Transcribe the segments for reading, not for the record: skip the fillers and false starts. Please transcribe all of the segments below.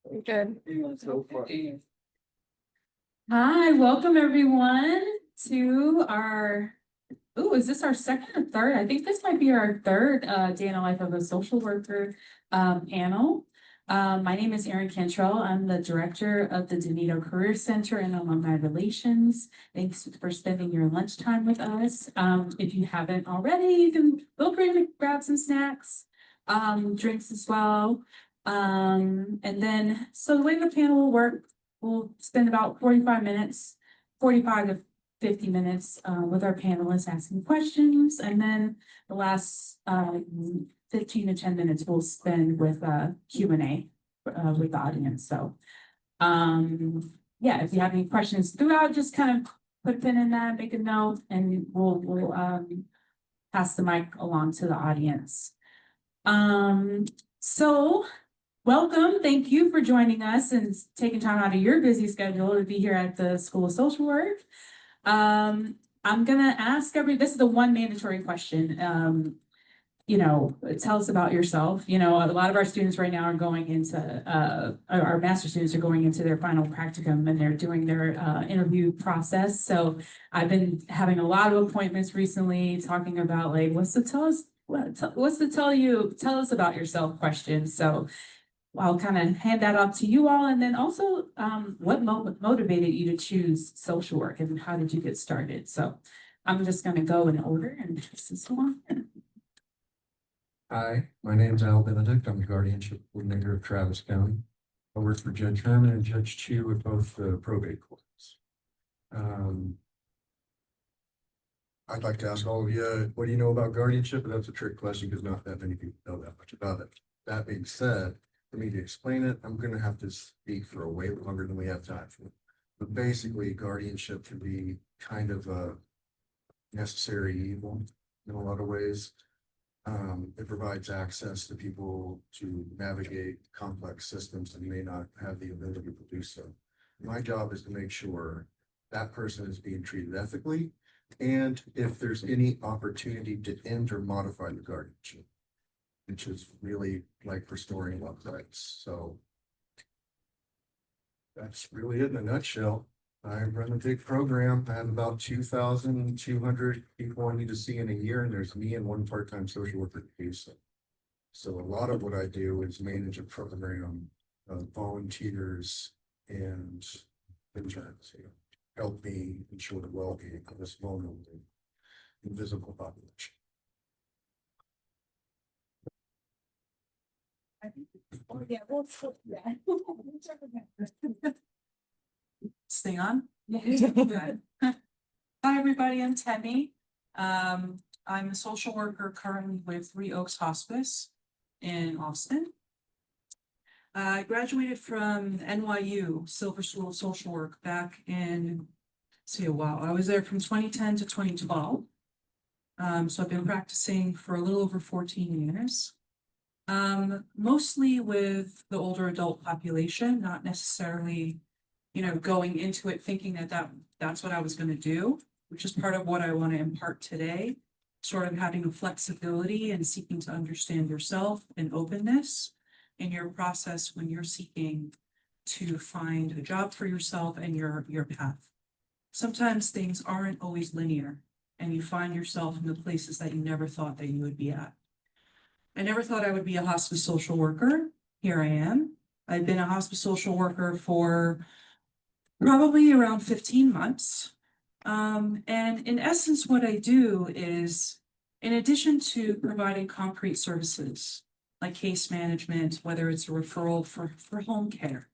Good. So far. Hi, welcome everyone to our, is this our second or third? I think this might be our third day in the life of a social worker panel. My name is Erin Cantrell. I'm the director of the Donito Career Center and Alumni Relations. Thanks for spending your lunchtime with us. If you haven't already, you can feel free to grab some snacks, drinks as well. And then, so the way the panel will work, we'll spend about 45 to 50 minutes with our panelists asking questions. And then the last 15 to 10 minutes we'll spend with Q&A with the audience. So yeah, if you have any questions throughout, just kind of put a pin in that, make a note, and we'll pass the mic along to the audience. So welcome. Thank you for joining us and taking time out of your busy schedule to be here at the School of Social Work. I'm gonna ask this is the one mandatory question. Tell us about yourself. A lot of our students right now are going into, our master students are going into their final practicum and they're doing their interview process. So I've been having a lot of appointments recently talking about like, tell us about yourself questions. So I'll kind of hand that off to you all. And then also, what motivated you to choose social work and how did you get started? So I'm just going to go in order and this is one. Hi, my name's Al Benedict. I'm the guardianship coordinator of Travis County. I work for Judge Herman and Judge Chu at both the probate courts. I'd like to ask all of you, what do you know about guardianship? But that's a trick question because not that many people know that much about it. That being said, for me to explain it, I'm going to have to speak for a way longer than we have time for. But basically, guardianship can be kind of a necessary evil in a lot of ways. It provides access to people to navigate complex systems and may not have the ability to do so. My job is to make sure that person is being treated ethically, and if there's any opportunity to end or modify the guardianship, which is really like restoring love rights. So that's really it in a nutshell. I run a big program. I have about 2,200 people I need to see in a year, and there's me and one part-time social worker to do so. So a lot of what I do is manage a program of volunteers and interns who help me ensure the well-being of this vulnerable, invisible population. Stay on. Good. Hi, everybody. I'm Temi. I'm a social worker currently with Three Oaks Hospice in Austin. I graduated from NYU Silver School of Social Work back in, I was there from 2010 to 2012. So I've been practicing for a little over 14 years. Mostly with the older adult population, not necessarily, going into it thinking that's what I was going to do, which is part of what I want to impart today, sort of having a flexibility and seeking to understand yourself and openness in your process when you're seeking to find a job for yourself and your path. Sometimes things aren't always linear and you find yourself in the places that you never thought that you would be at. I never thought I would be a hospice social worker. Here I am. I've been a hospice social worker for probably around 15 months. And in essence, what I do is, in addition to providing concrete services like case management, whether it's a referral for home care,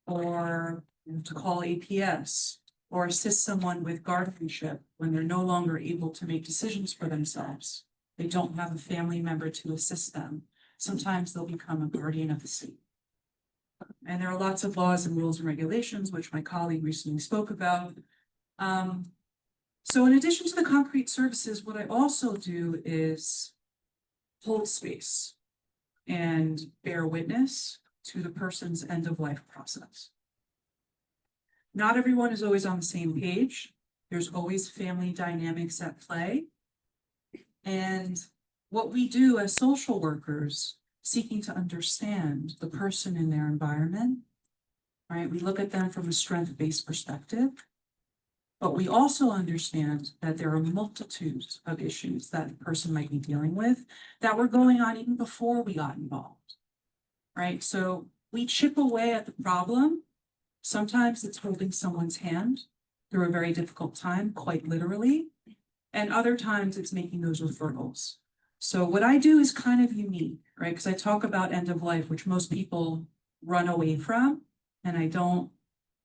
or to call APS, or assist someone with guardianship when they're no longer able to make decisions for themselves. They don't have a family member to assist them. Sometimes they'll become a guardian of the state. And there are lots of laws and rules and regulations, which my colleague recently spoke about. So in addition to the concrete services, what I also do is hold space and bear witness to the person's end of life process. Not everyone is always on the same page. There's always family dynamics at play. And what we do as social workers seeking to understand the person in their environment, right? We look at them from a strength-based perspective, but we also understand that there are multitudes of issues that a person might be dealing with that were going on even before we got involved, right? So we chip away at the problem. Sometimes it's holding someone's hand through a very difficult time, quite literally. And other times it's making those referrals. So what I do is kind of unique, right? Because I talk about end of life, which most people run away from. And I don't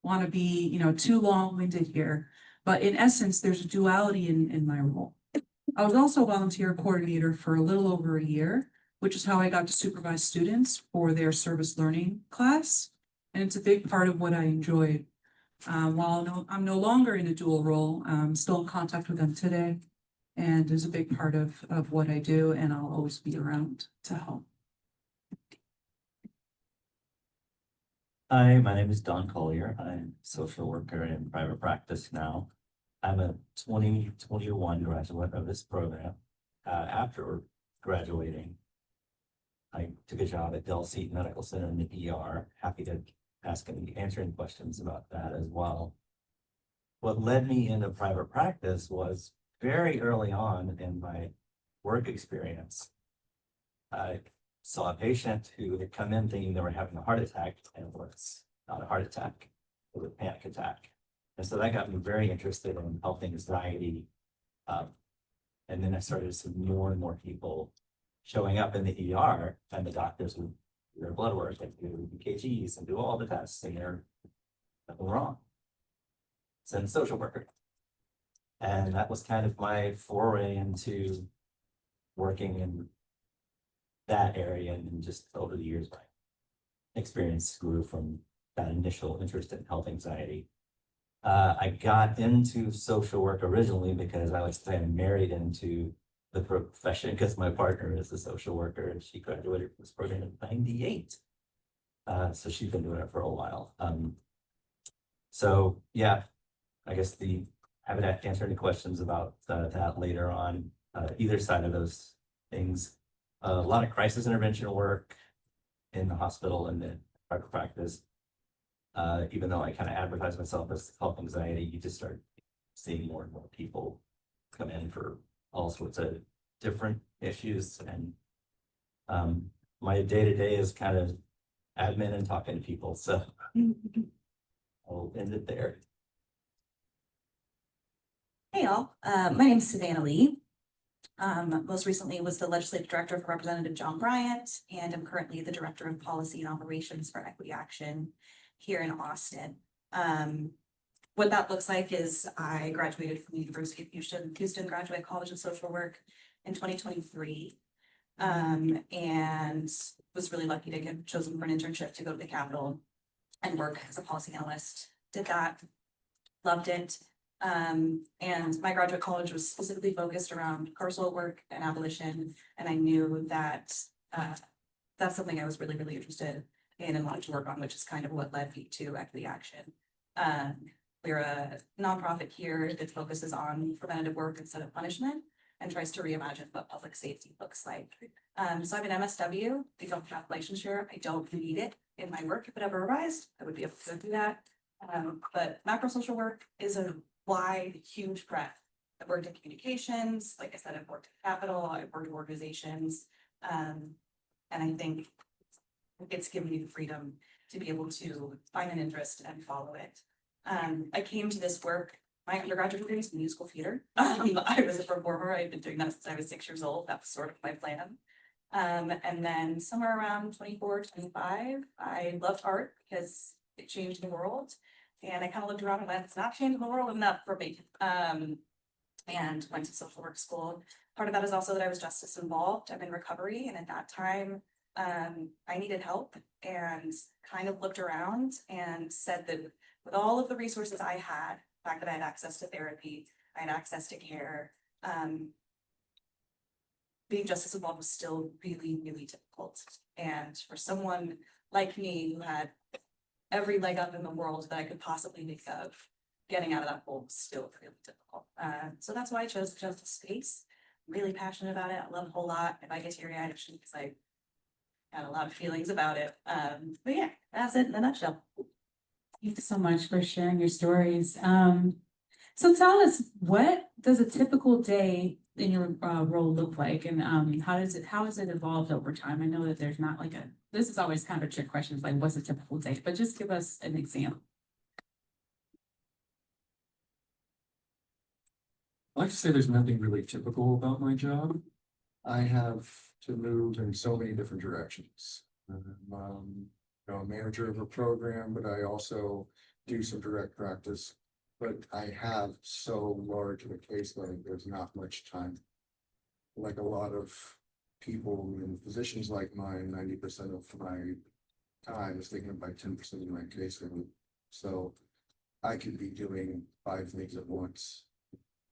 want to be, too long-winded here. But in essence, there's a duality in my role. I was also a volunteer coordinator for a little over a year, which is how I got to supervise students for their service learning class. And it's a big part of what I enjoyed. While I'm no longer in a dual role, I'm still in contact with them today. And is a big part of what I do, and I'll always be around to help. Hi, my name is Don Collier. I'm a social worker in private practice now. I'm a 2021 graduate of this program. After graduating, I took a job at Del Seat Medical Center in the ER. Happy to answer any questions about that as well. What led me into private practice was very early on in my work experience. I saw a patient who had come in thinking they were having a heart attack, and it was not a heart attack, it was a panic attack. And so that got me very interested in health anxiety. And then I started to see more and more people showing up in the ER, and the doctors would do their blood work and do EKGs and do all the tests, and they're nothing wrong. Send a social worker. And that was kind of my foray into working in that area, and just over the years, my experience grew from that initial interest in health anxiety. I got into social work originally because I was kind of married into the profession because my partner is a social worker and she graduated from this program in '98. So she's been doing it for a while. So yeah, I guess happy to answer any questions about that later on, either side of those things. A lot of crisis intervention work in the hospital and in private practice. Even though I kind of advertise myself as health anxiety, you just start seeing more and more people come in for all sorts of different issues. And my day-to-day is kind of admin and talking to people. So I'll end it there. Hey all, my name is Savannah Lee. Most recently was the legislative director for Representative John Bryant, and I'm currently the director of policy and operations for Equity Action here in Austin. What that looks like is I graduated from the University of Houston Graduate College of Social Work in 2023. And was really lucky to get chosen for an internship to go to the Capitol and work as a policy analyst. Did that, loved it. And my graduate college was specifically focused around carceral work and abolition. And I knew that that's something I was really, really interested in and wanted to work on, which is kind of what led me to Equity Action. We're a nonprofit here that focuses on preventative work instead of punishment and tries to reimagine what public safety looks like. So I'm an MSW. I don't have licensure. I don't need it in my work. If it ever arised, I would be able to do that. But macro social work is a wide, huge breadth. I've worked in communications, like I said, I've worked at Capitol, I've worked in organizations, and I think it's given me the freedom to be able to find an interest and follow it. I came to this work, my undergraduate degree is musical theater. I was a performer, I've been doing that since I was 6 years old, that was sort of my plan. And then somewhere around 24, 25, I loved art because it changed the world. And I kind of looked around and went, it's not changing the world enough for me. And went to social work school. Part of that is also that I was justice involved. I'm in recovery. And at that time, I needed help and kind of looked around and said that with all of the resources I had, the fact that I had access to therapy, I had access to care, being justice involved was still really, really difficult. And for someone like me who had every leg up in the world that I could possibly think of, getting out of that hole was still really difficult. So that's why I chose the justice space. I'm really passionate about it. I love it a whole lot. If I get teary-eyed, it's because I had a lot of feelings about it. But yeah, that's it in a nutshell. Thanks so much for sharing your stories. So tell us, what does a typical day in your role look like, and how has it evolved over time? I know that there's not like this is always kind of a trick question, it's like, what's a typical day? But just give us an example. I like to say there's nothing really typical about my job. I have to move in so many different directions. You know, a manager of a program, but I also do some direct practice. But I have so large of a caseload, there's not much time. Like a lot of people in positions like mine, 90% of my time is taken up by 10% of my caseload. So I could be doing 5 things at once.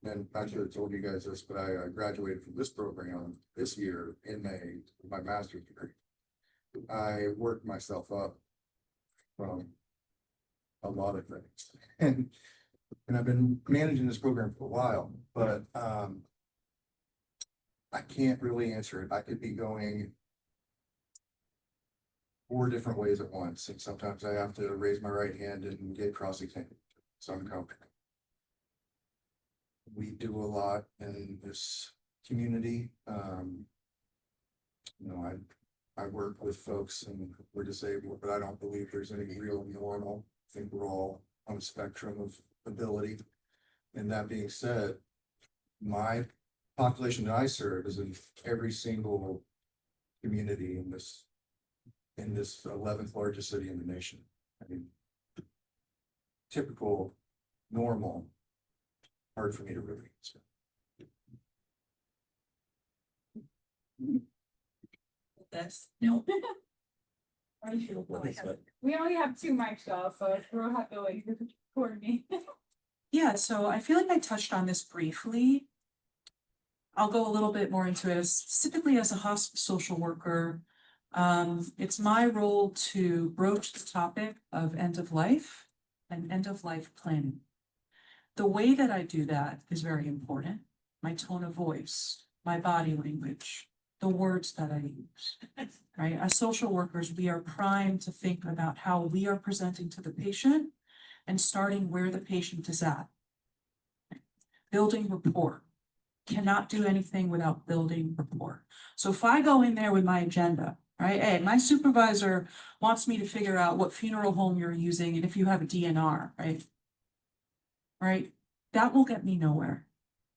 And I should have told you guys this, but I graduated from this program this year in May with my master's degree. I worked myself up from a lot of things. And I've been managing this program for a while, but I can't really answer it. I could be going 4 different ways at once, and sometimes I have to raise my right hand and get cross-examined. So I'm comfortable. We do a lot in this community. You know, I work with folks and we're disabled, but I don't believe there's any real normal. I think we're all on a spectrum of ability. And that being said, my population that I serve is in every single community in this 11th largest city in the nation. I mean, typical, normal, hard for me to really answer. This, no. How do you feel Well, that's what- We only have 2 mics, y'all, so we'll have to like record me. Yeah, so I feel like I touched on this briefly. I'll go a little bit more into it. Specifically as a hospice social worker, it's my role to broach the topic of end of life and end of life planning. The way that I do that is very important. My tone of voice, my body language, the words that I use, right? As social workers, we are primed to think about how we are presenting to the patient and starting where the patient is at. Building rapport. Cannot do anything without building rapport. So if I go in there with my agenda, right? Hey, my supervisor wants me to figure out what funeral home you're using and if you have a DNR, right? Right? That will get me nowhere,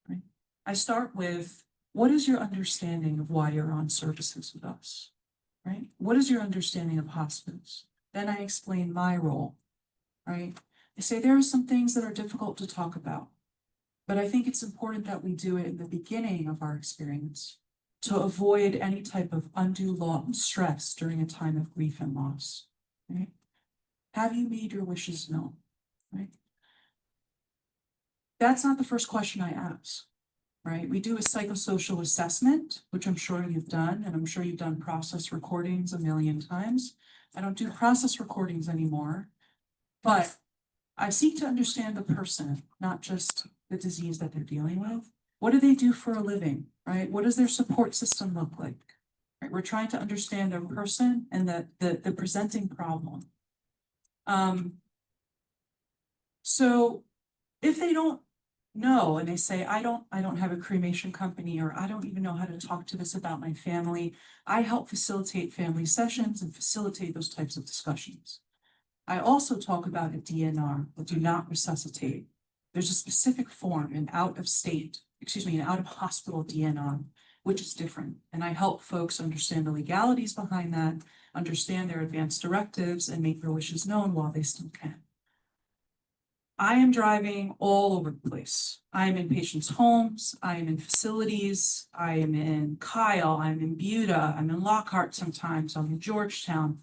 right? I start with, what is your understanding of why you're on services with us, right? What is your understanding of hospice? Then I explain my role, right? I say there are some things that are difficult to talk about, but I think it's important that we do it in the beginning of our experience to avoid any type of undue stress during a time of grief and loss, right? Have you made your wishes known, right? That's not the first question I ask, right? We do a psychosocial assessment, which I'm sure you've done, and I'm sure you've done process recordings a million times. I don't do process recordings anymore, but I seek to understand the person, not just the disease that they're dealing with. What do they do for a living, right? What does their support system look like? Right? We're trying to understand the person and the presenting problem. So if they don't know and they say, I don't have a cremation company, or I don't even know how to talk to this about my family, I help facilitate family sessions and facilitate those types of discussions. I also talk about a DNR, the do not resuscitate. There's a specific form, an out of hospital DNR, which is different. And I help folks understand the legalities behind that, understand their advanced directives, and make their wishes known while they still can. I am driving all over the place. I am in patients' homes, I am in facilities, I am in Kyle, I'm in Buda, I'm in Lockhart sometimes, I'm in Georgetown.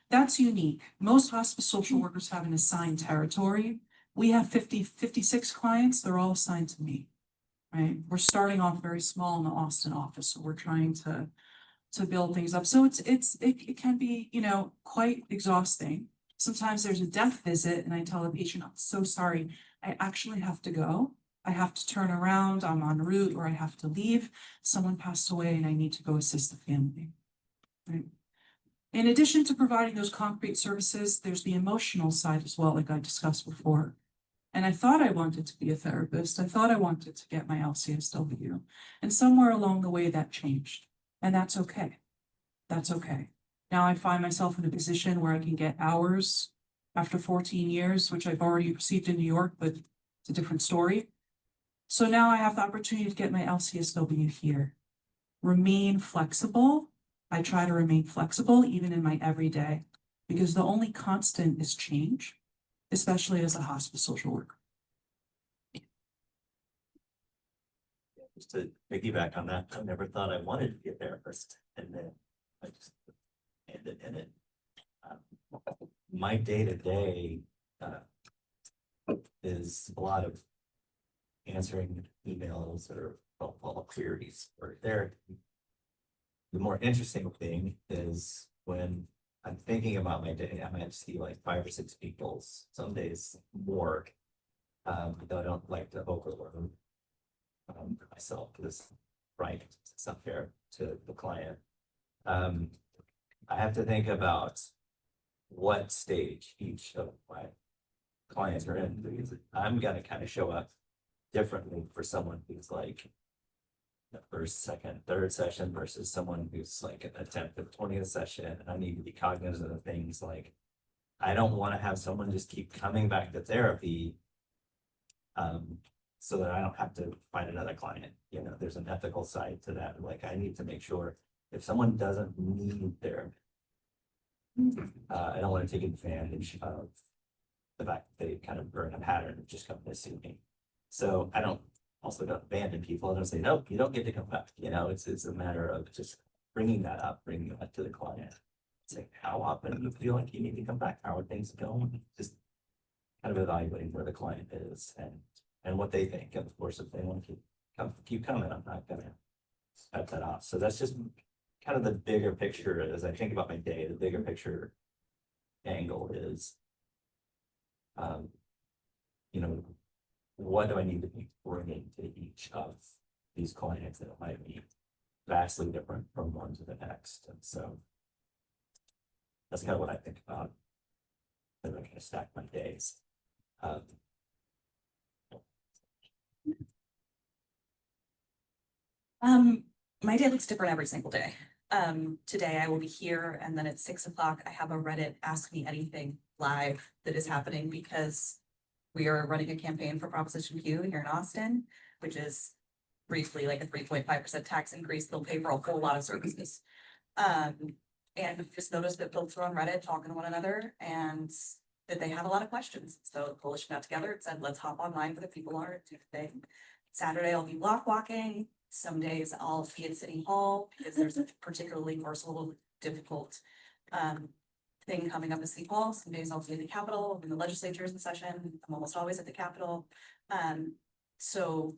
That's unique. Most hospice social workers have an assigned territory. We have 56 clients, they're all assigned to me, right? We're starting off very small in the Austin office, so we're trying to build things up. So it can be, you know, quite exhausting. Sometimes there's a death visit and I tell the patient, I'm so sorry, I actually have to go. I have to turn around, I'm en route, or I have to leave. Someone passed away and I need to go assist the family, right? In addition to providing those concrete services, there's the emotional side as well, like I discussed before. And I thought I wanted to be a therapist. I thought I wanted to get my LCSW. And somewhere along the way that changed. And that's okay. That's okay. Now I find myself in a position where I can get hours after 14 years, which I've already received in New York, but it's a different story. So now I have the opportunity to get my LCSW here. Remain flexible. I try to remain flexible even in my everyday, because the only constant is change, especially as a hospice social worker. Just to piggyback on that, I never thought I wanted to be a therapist, and then I just ended in it. My day-to-day is a lot of answering emails or phone call queries for therapy. The more interesting thing is when I'm thinking about my day, I might see like 5 or 6 people, some days more. Though I don't like to overload myself, because right, it's unfair to the client. I have to think about what stage each of my clients are in, because I'm gonna kind of show up differently for someone who's like the first, second, third session versus someone who's like an attempt at 20th session. And I need to be cognizant of things like, I don't want to have someone just keep coming back to therapy so that I don't have to find another client. You know, there's an ethical side to that. Like, I need to make sure if someone doesn't need therapy, I don't want to take advantage of the fact that they kind of burn a pattern of just coming to see me. So I don't abandon people. I don't say, nope, you don't get to come back. You know, it's a matter of just bringing that up, bringing that to the client. Say, how often do you feel like you need to come back? How are things going? Just kind of evaluating where the client is and what they think. And of course, if they want to keep coming, I'm not gonna cut that off. So that's just kind of the bigger picture. As I think about my day, the bigger picture angle is, you know, what do I need to be bringing to each of these clients that might be vastly different from one to the next? And so that's kind of what I think about as I kind of stack my days. My day looks different every single day. Today I will be here, and then at 6 o'clock, I have a Reddit Ask Me Anything live that is happening because we are running a campaign for Proposition Q here in Austin, which is briefly like a 3.5% tax increase. They'll pay for a whole lot of services. And I've just noticed that folks are on Reddit talking to one another and that they have a lot of questions. So the coalition got together and said, let's hop online for the people who are do the thing. Saturday I'll be block walking. Some days I'll be at City Hall because there's a particularly personal, difficult thing coming up at City Hall. Some days I'll be in the Capitol, when the legislature is in session. I'm almost always at the Capitol. So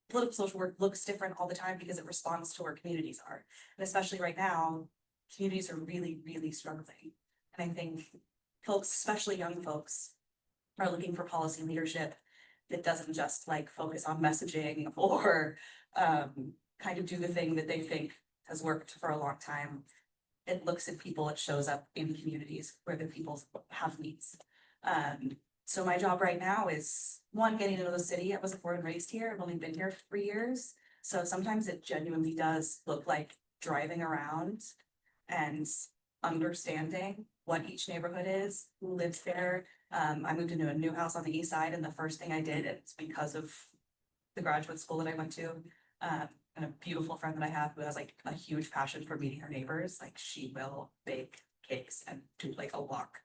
political social work looks different all the time because it responds to where communities are. And especially right now, communities are really, really struggling. And I think folks, especially young folks, are looking for policy leadership that doesn't just like focus on messaging or kind of do the thing that they think has worked for a long time. It looks at people, it shows up in communities where the people have needs. So my job right now is, one, getting to know the city. I was born and raised here. I've only been here for 3 years. So sometimes it genuinely does look like driving around and understanding what each neighborhood is, who lives there. I moved into a new house on the east side, and the first thing I did, it's because of the graduate school that I went to, and a beautiful friend that I have who has like a huge passion for meeting her neighbors. Like, she will bake cakes and do like a walk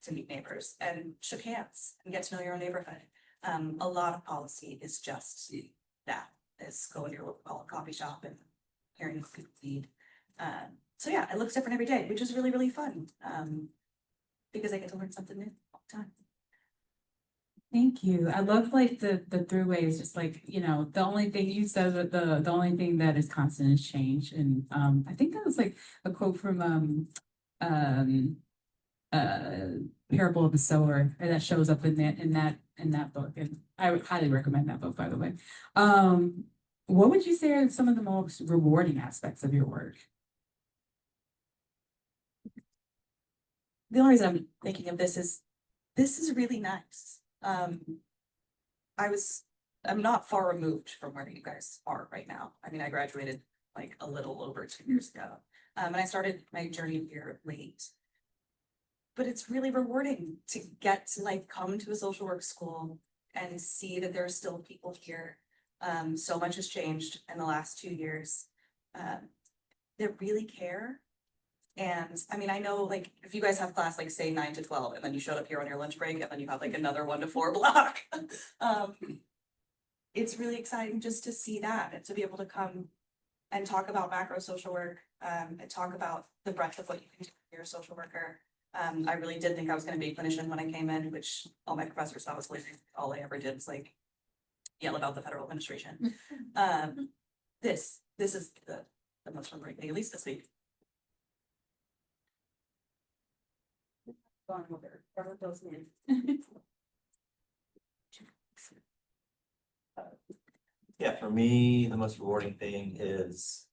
to meet neighbors and shook hands and get to know your own neighborhood. A lot of policy is just that, is going to your local coffee shop and hearing what people need. So yeah, it looks different every day, which is really, really fun. Because I get to learn something new all the time. Thank you. I love like the throughway is just like, you know, the only thing you said that the only thing that is constant is change. And I think that was like a quote from Parable of the Sower, and that shows up in that book. And I would highly recommend that book, by the way. What would you say are some of the most rewarding aspects of your work? the only reason I'm thinking of this is really nice. I'm not far removed from where you guys are right now. I mean, I graduated like a little over 2 years ago. And I started my journey here late. But it's really rewarding to get to like come to a social work school and see that there are still people here. So much has changed in the last 2 years. That really care. And I mean, I know like if you guys have class like say 9 to 12 and then you showed up here on your lunch break and then you have like another 1 to 4 block. It's really exciting just to see that and to be able to come and talk about macro social work, and talk about the breadth of what you can do if you're a social worker. I really did think I was gonna be a clinician when I came in, which all my professors thought was lazy. All I ever did was like yell about the federal administration. This is the most rewarding thing, at least this week. Going over, whatever those mean. Yeah, for me, the most rewarding thing is.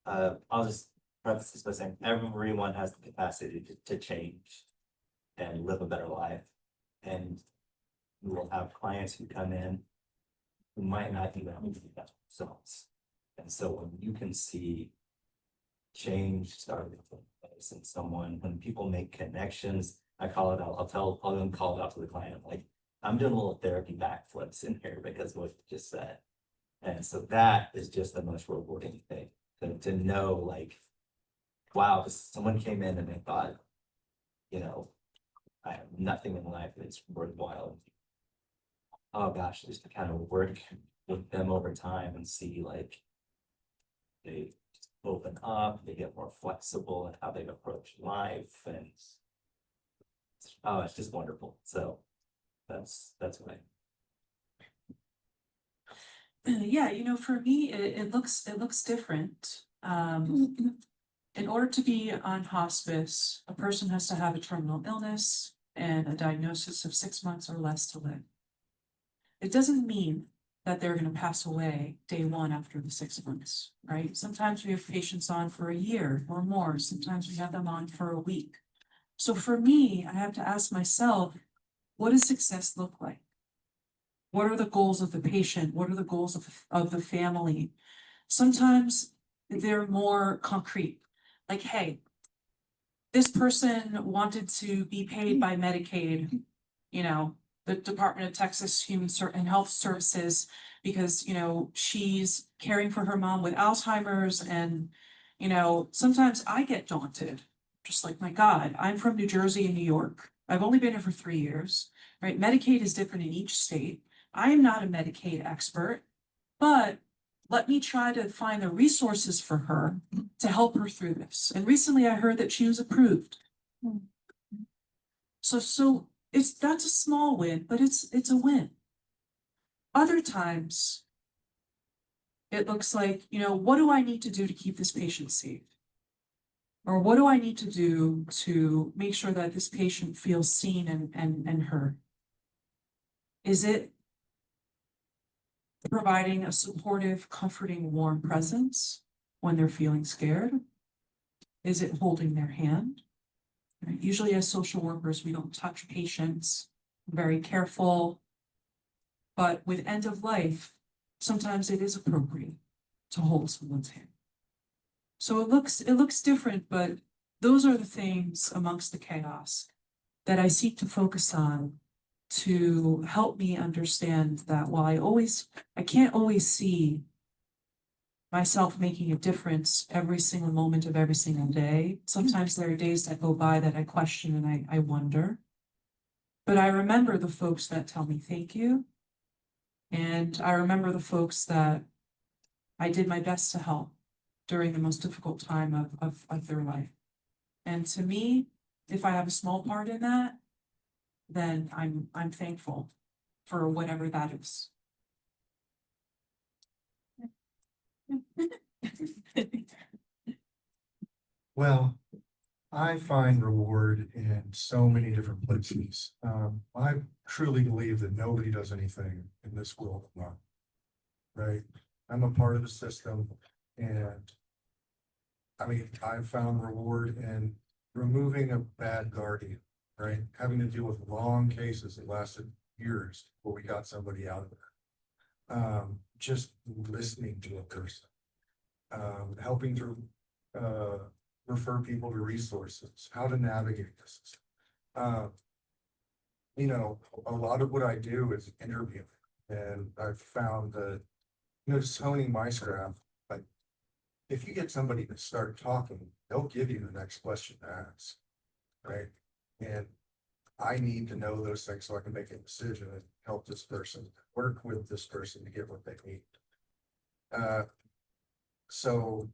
I'll just preface this by saying everyone has the capacity to change and live a better life. And we will have clients who come in who might not even do that themselves. And so when you can see change starting to take place in someone, when people make connections, I call it out, I'll then call it out to the client, like, I'm doing a little therapy backflips in here because of what you just said. And so that is just the most rewarding thing, to know like, wow, someone came in and they thought, you know, I have nothing in life that's worthwhile. Oh gosh, just to kind of work with them over time and see like they open up, they get more flexible in how they approach life, and oh, it's just wonderful. So that's what I. Yeah, you know, for me, it looks different. In order to be on hospice, a person has to have a terminal illness and a diagnosis of 6 months or less to live. It doesn't mean that they're gonna pass away day 1 after the 6 months, right? Sometimes we have patients on for a year or more, sometimes we have them on for a week. So for me, I have to ask myself, what does success look like? What are the goals of the patient? What are the goals of the family? Sometimes they're more concrete, like, hey, this person wanted to be paid by Medicaid, you know, the Department of Texas Human and Health Services, because, you know, she's caring for her mom with Alzheimer's. And, you know, sometimes I get daunted, just like, my God, I'm from New Jersey and New York. I've only been here for 3 years, right? Medicaid is different in each state. I am not a Medicaid expert, but let me try to find the resources for her to help her through this. And recently I heard that she was approved. So that's a small win, but it's a win. Other times, it looks like, you know, what do I need to do to keep this patient safe? Or what do I need to do to make sure that this patient feels seen and heard? Is it providing a supportive, comforting, warm presence when they're feeling scared? Is it holding their hand? Right? Usually as social workers, we don't touch patients, very careful. But with end of life, sometimes it is appropriate to hold someone's hand. So it looks different, but those are the things amongst the chaos that I seek to focus on to help me understand that while I can't always see myself making a difference every single moment of every single day. Sometimes there are days that go by that I question and I wonder. But I remember the folks that tell me thank you. And I remember the folks that I did my best to help during the most difficult time of their life. And to me, if I have a small part in that, then I'm thankful for whatever that is. Well, I find reward in so many different places. I truly believe that nobody does anything in this world alone. Right? I'm a part of the system, and I mean, I've found reward in removing a bad guardian, right? Having to deal with long cases that lasted years before we got somebody out of there. Just listening to a person. Helping to, refer people to resources, how to navigate this. You know, a lot of what I do is interviewing, and I've found that, you know, just honing my craft, like, if you get somebody to start talking, they'll give you the next question to ask, right? And I need to know those things so I can make a decision and help this person, work with this person to get what they need. So,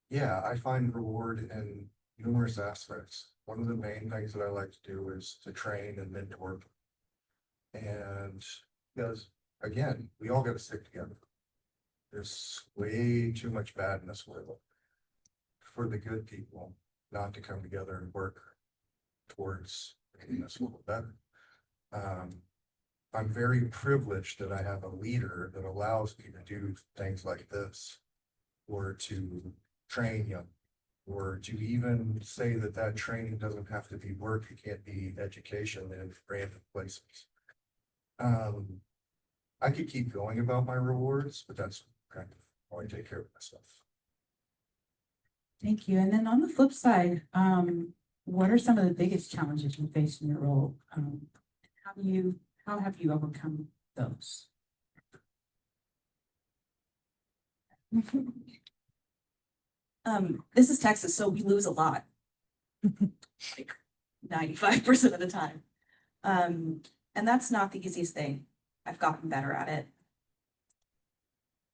yeah, I find reward in numerous aspects. One of the main things that I like to do is to train and mentor. And because, again, we all gotta stick together. There's way too much bad in this world for the good people not to come together and work towards making this world better. I'm very privileged that I have a leader that allows me to do things like this, or to train young, or to even say that that training doesn't have to be work, it can't be education in random places. I could keep going about my rewards, but that's kind of how I take care of myself. Thank you. And then on the flip side, what are some of the biggest challenges you face in your role? How have you overcome those? This is Texas, so we lose a lot. Like 95% of the time. And that's not the easiest thing. I've gotten better at it.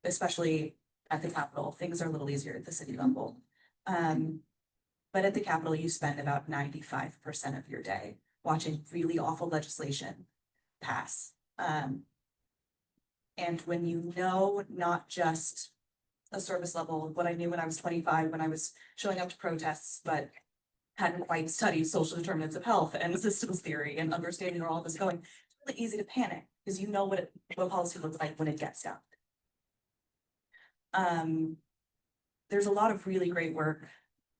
Especially at the Capitol, things are a little easier at the city level. But at the Capitol, you spend about 95% of your day watching really awful legislation pass. And when you know not just a service level of what I knew when I was 25, when I was showing up to protests, but hadn't quite studied social determinants of health and systems theory and understanding where all this is going, it's really easy to panic because you know what policy looks like when it gets down. There's a lot of really great work,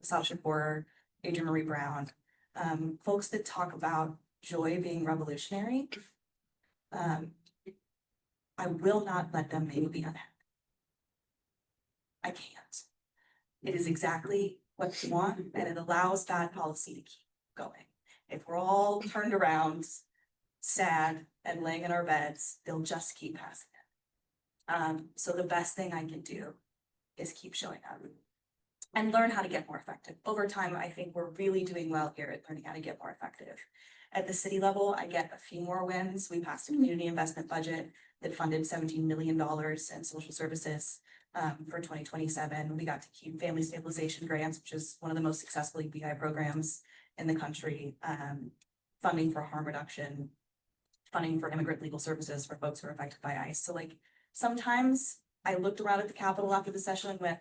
Sasha Porter, Adrienne Marie Brown, folks that talk about joy being revolutionary. I will not let them make me unhappy. I can't. It is exactly what you want, and it allows bad policy to keep going. If we're all turned around, sad, and laying in our beds, they'll just keep passing it. So the best thing I can do is keep showing up and learn how to get more effective. Over time, I think we're really doing well here at learning how to get more effective. At the city level, I get a few more wins. We passed a community investment budget that funded $17 million in social services for 2027. We got to keep family stabilization grants, which is one of the most successful EBI programs in the country, funding for harm reduction, funding for immigrant legal services for folks who are affected by ICE. So like sometimes I looked around at the Capitol after the session and went,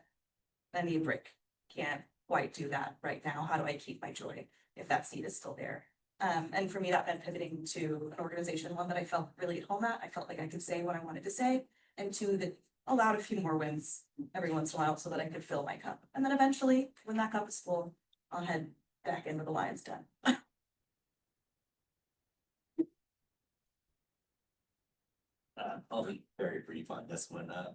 I need a break. Can't quite do that right now. How do I keep my joy if that seat is still there? And for me, that meant pivoting to an organization, one that I felt really at home at. I felt like I could say what I wanted to say, and two, that allowed a few more wins every once in a while so that I could fill my cup. And then eventually, when that cup is full, I'll head back into the lion's den. I'll be very brief on this one. The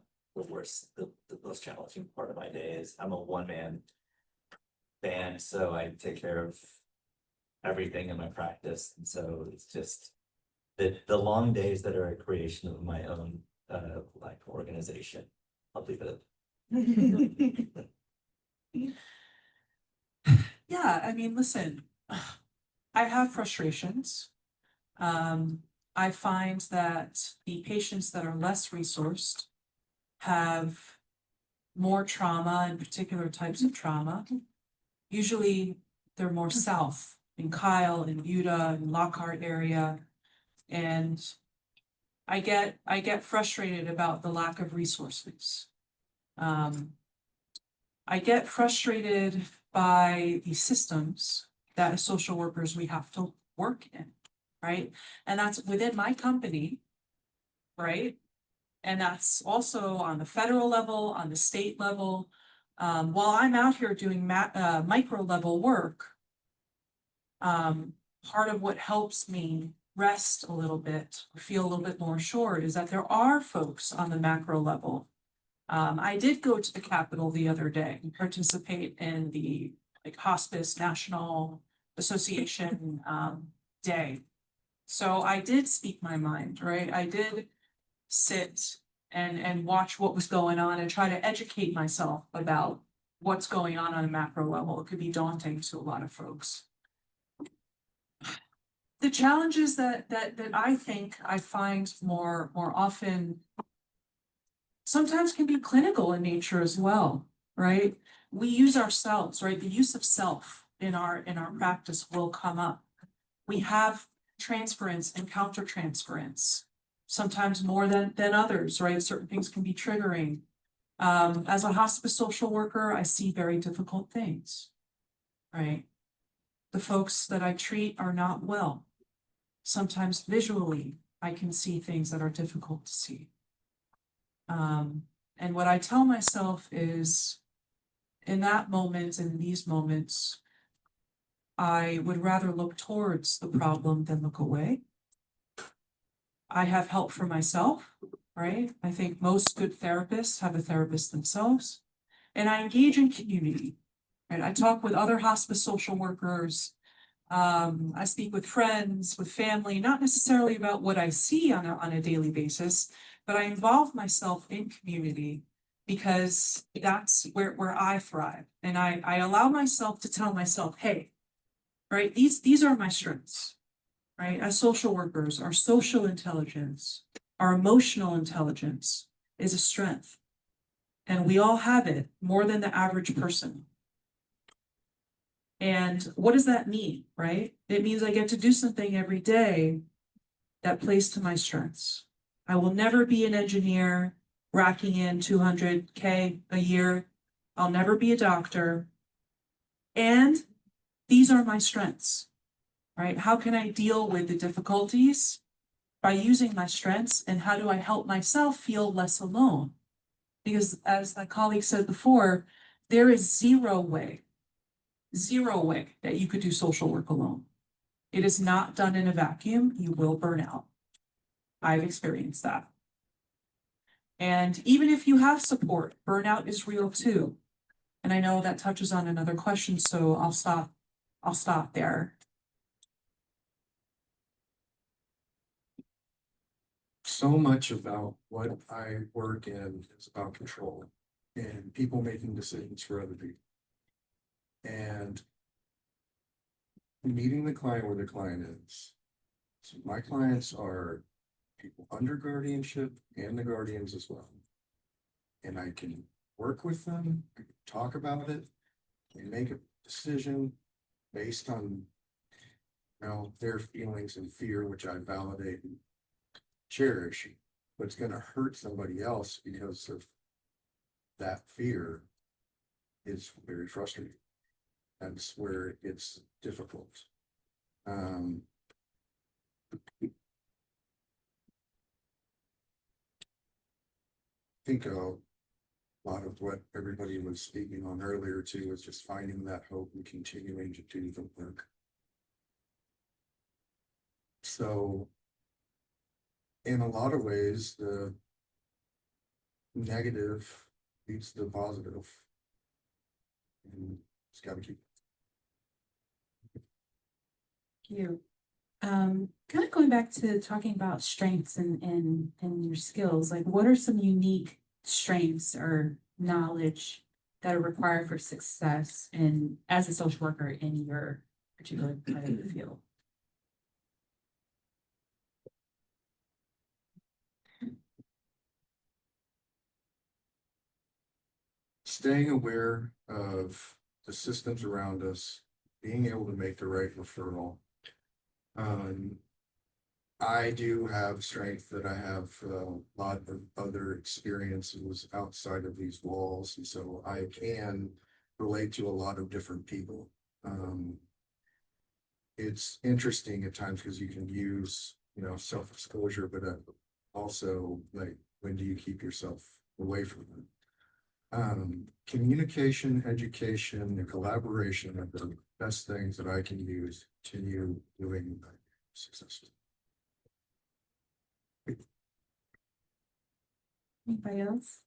most challenging part of my day is I'm a one-man band, so I take care of everything in my practice. And so it's just the long days that are a creation of my own like organization. I'll leave it. Yeah, I mean, listen, I have frustrations. I find that the patients that are less resourced have more trauma and particular types of trauma. Usually they're more south in Kyle and Utah and Lockhart area. And I get frustrated about the lack of resources. I get frustrated by the systems that as social workers we have to work in, right? And that's within my company, right? And that's also on the federal level, on the state level. While I'm out here doing micro level work, Part of what helps me rest a little bit, or feel a little bit more assured, is that there are folks on the macro level. I did go to the Capitol the other day and participate in the Hospice National Association Day. So I did speak my mind, right? I did sit and watch what was going on and try to educate myself about what's going on a macro level. It could be daunting to a lot of folks. The challenges that I think I find more often sometimes can be clinical in nature as well, right? We use ourselves, right? The use of self in our practice will come up. We have transference and countertransference, sometimes more than others, right? Certain things can be triggering. As a hospice social worker, I see very difficult things, right? The folks that I treat are not well. Sometimes visually, I can see things that are difficult to see. And what I tell myself is, in that moment, in these moments, I would rather look towards the problem than look away. I have help for myself, right? I think most good therapists have a therapist themselves. And I engage in community, right? I talk with other hospice social workers. I speak with friends, with family, not necessarily about what I see on a daily basis, but I involve myself in community because that's where I thrive. And I allow myself to tell myself, hey, right, these are my strengths, right? As social workers, our social intelligence, our emotional intelligence is a strength. And we all have it more than the average person. And what does that mean, right? It means I get to do something every day that plays to my strengths. I will never be an engineer racking in 200K a year. I'll never be a doctor. And these are my strengths, right? How can I deal with the difficulties? By using my strengths, and how do I help myself feel less alone? Because as my colleague said before, there is zero way that you could do social work alone. It is not done in a vacuum. You will burn out. I've experienced that. And even if you have support, burnout is real too. And I know that touches on another question, so I'll stop there. So much about what I work in is about control and people making decisions for other people. And meeting the client where the client is. So my clients are people under guardianship and the guardians as well. And I can work with them, I can talk about it, and make a decision based on, their feelings and fear, which I validate and cherish. But it's gonna hurt somebody else because of that fear is very frustrating. That's where it gets difficult. I think a lot of what everybody was speaking on earlier too is just finding that hope and continuing to do the work. So in a lot of ways, the negative leads to the positive. And it's gotta keep. Thank you. Kind of going back to talking about strengths and your skills, like what are some unique strengths or knowledge that are required for success and as a social worker in your particular part of the field? Staying aware of the systems around us, being able to make the right referral. I do have strength that I have a lot of other experiences outside of these walls, and so I can relate to a lot of different people. It's interesting at times because you can use, self-exposure, but also like, when do you keep yourself away from them? Communication, education, and collaboration are the best things that I can use to continue doing successfully. Anybody else?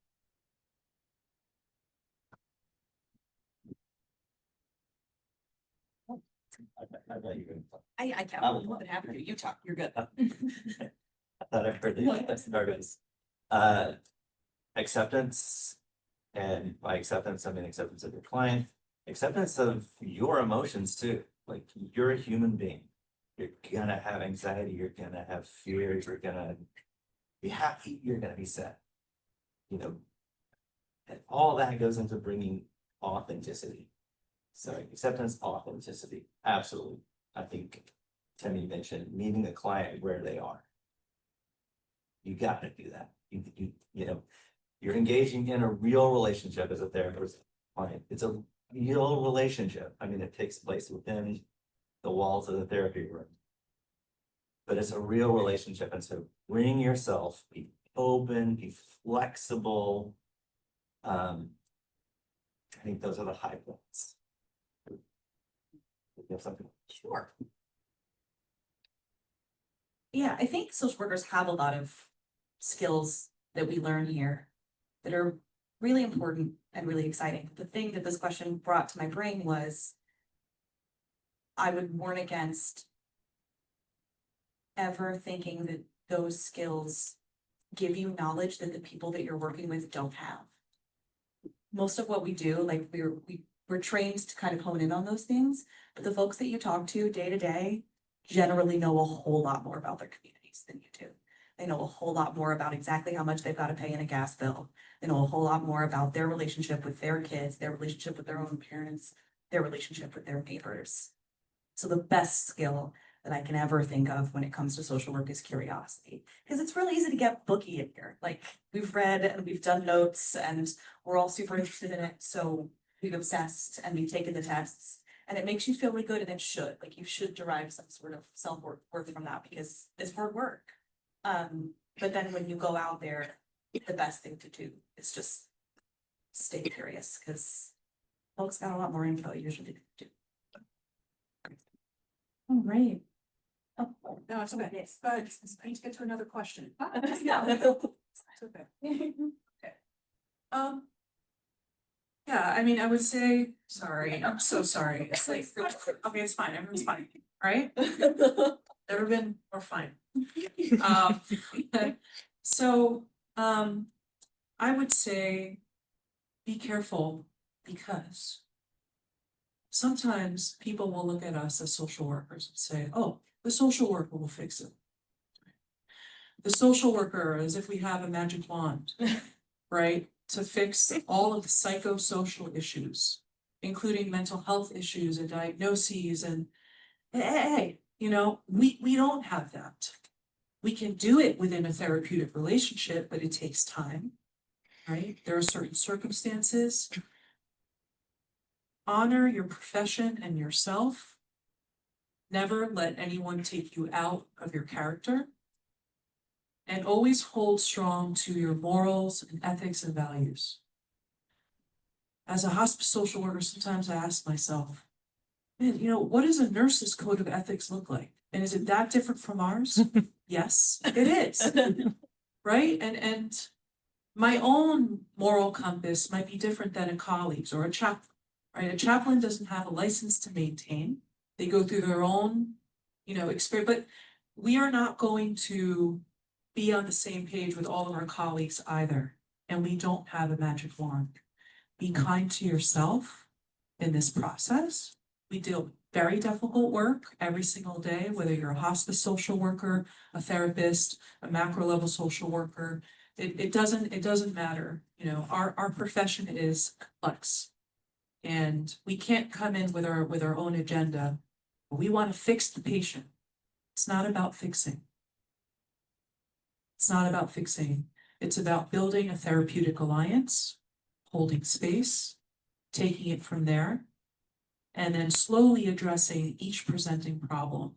I thought you were gonna talk. I can't, I'm more than happy to, you talk, you're good. I thought I heard the starters. Acceptance, and by acceptance, I mean acceptance of your client, acceptance of your emotions too. Like, you're a human being. You're gonna have anxiety, you're gonna have fear, you're gonna be happy, you're gonna be sad. You know, and all that goes into bringing authenticity. So acceptance, authenticity, absolutely. I think Timmy mentioned meeting the client where they are. You gotta do that. You know, you're engaging in a real relationship as a therapist client. It's a real relationship. I mean, it takes place within the walls of the therapy room. But it's a real relationship. And so bring yourself, be open, be flexible. I think those are the high points. You have something? Sure. Yeah, I think social workers have a lot of skills that we learn here that are really important and really exciting. The thing that this question brought to my brain was I would warn against ever thinking that those skills give you knowledge that the people that you're working with don't have. Most of what we do, like we're trained to kind of hone in on those things, but the folks that you talk to day to day generally know a whole lot more about their communities than you do. They know a whole lot more about exactly how much they've got to pay in a gas bill. They know a whole lot more about their relationship with their kids, their relationship with their own parents, their relationship with their neighbors. So the best skill that I can ever think of when it comes to social work is curiosity. Because it's really easy to get booky in here. Like, we've read and we've done notes and we're all super interested in it. So we've obsessed and we've taken the tests. And it makes you feel really good, and it should. Like, you should derive some sort of self-worth from that because it's hard work. But then when you go out there, the best thing to do is just stay curious, because folks got a lot more info usually than you do. All right. No, it's okay. Yes. But I need to get to another question. Yeah. It's okay. Yeah, I mean, I would say, sorry, I'm so sorry. It's like, okay, it's fine, everyone's fine, right? Never been more fine. So, I would say be careful, because sometimes people will look at us as social workers and say, oh, the social worker will fix it. The social worker, as if we have a magic wand, right? To fix all of the psychosocial issues, including mental health issues and diagnoses and, hey, you know, we don't have that. We can do it within a therapeutic relationship, but it takes time, right? There are certain circumstances. Honor your profession and yourself. Never let anyone take you out of your character. And always hold strong to your morals and ethics and values. As a hospice social worker, sometimes I ask myself, man, you know, what does a nurse's code of ethics look like? And is it that different from ours? Yes, it is. Right? And my own moral compass might be different than a colleague's or a chaplain, right? A chaplain doesn't have a license to maintain. They go through their own, you know, experience, but we are not going to be on the same page with all of our colleagues either. And we don't have a magic wand. Be kind to yourself in this process. We do very difficult work every single day, whether you're a hospice social worker, a therapist, a macro level social worker. It doesn't matter. You know, our profession is complex. And we can't come in with our own agenda. We want to fix the patient. It's not about fixing. It's not about fixing. It's about building a therapeutic alliance, holding space, taking it from there, and then slowly addressing each presenting problem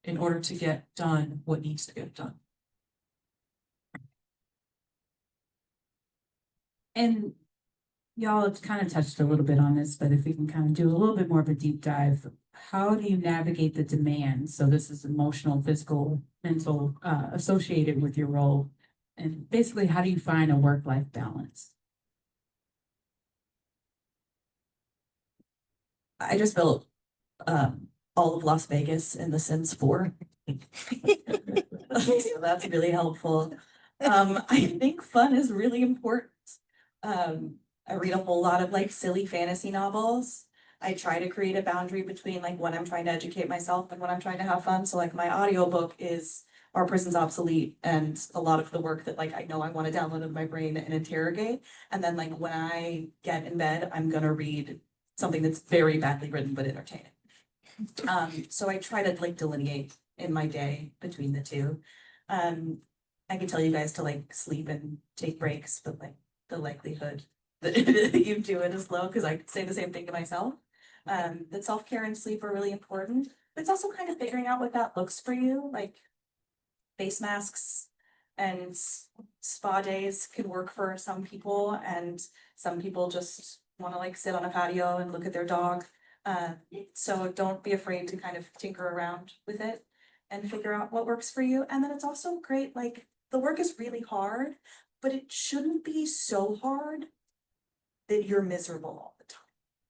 in order to get done what needs to get done. And Y'all have kind of touched a little bit on this, but if we can kind of do a little bit more of a deep dive, how do you navigate the demand? So this is emotional, physical, mental, associated with your role. And basically, how do you find a work-life balance? I just built all of Las Vegas in The Sims 4. So that's really helpful. I think fun is really important. I read a whole lot of like silly fantasy novels. I try to create a boundary between like when I'm trying to educate myself and when I'm trying to have fun. So like my audiobook is Our Prison's Obsolete, and a lot of the work that like I know I want to download in my brain and interrogate. And then like when I get in bed, I'm gonna read something that's very badly written but entertaining. So I try to like delineate in my day between the two. I can tell you guys to like sleep and take breaks, but like the likelihood that you do it is low, because I say the same thing to myself. That self-care and sleep are really important, but it's also kind of figuring out what that looks for you, like face masks and spa days can work for some people, and some people just want to like sit on a patio and look at their dog. So don't be afraid to kind of tinker around with it and figure out what works for you. And then it's also great, like the work is really hard, but it shouldn't be so hard that you're miserable all the time.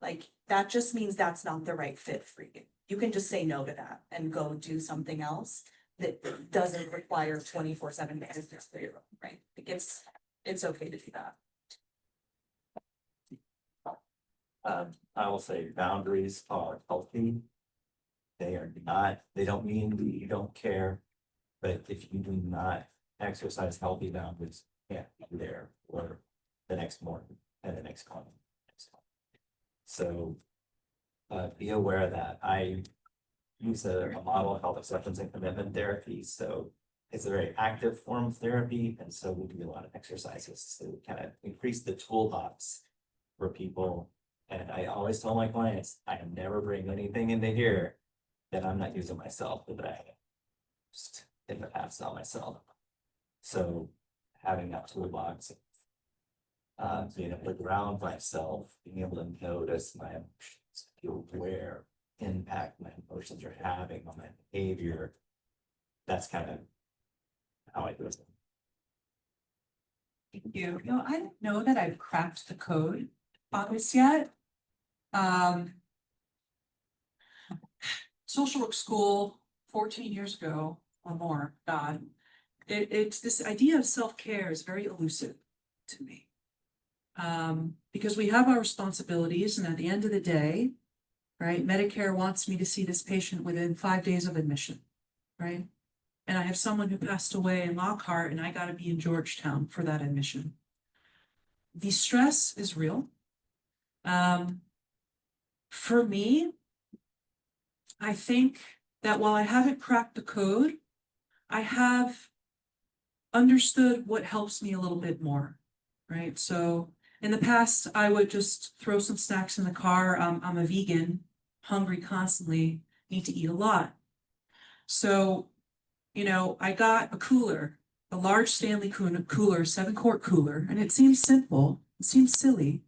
Like that just means that's not the right fit for you. You can just say no to that and go do something else that doesn't require 24/7 management for your own, right? It's okay to do that. I will say boundaries are healthy. They are not, they don't mean that you don't care, but if you do not exercise healthy boundaries, you can't be there for the next morning and the next client. So be aware of that. I use a model of health acceptance and commitment therapy, so it's a very active form of therapy, and so we do a lot of exercises to kind of increase the toolbox for people. And I always tell my clients, I never bring anything into here that I'm not using myself, that I used in the past on myself. So having that toolbox, being able to ground myself, being able to notice my emotions, be aware impact my emotions are having on my behavior. That's kind of how I do it. Thank you. You know, I don't know that I've cracked the code on this yet. Social work school 14 years ago or more, God, it's this idea of self-care is very elusive to me. Because we have our responsibilities, and at the end of the day, right, Medicare wants me to see this patient within 5 days of admission, right? And I have someone who passed away in Lockhart, and I gotta be in Georgetown for that admission. The stress is real. For me, I think that while I haven't cracked the code, I have understood what helps me a little bit more, right? So in the past, I would just throw some snacks in the car. I'm a vegan, hungry constantly, need to eat a lot. So, you know, I got a cooler, a large Stanley cooler, 7-quart cooler, and it seems simple, it seems silly,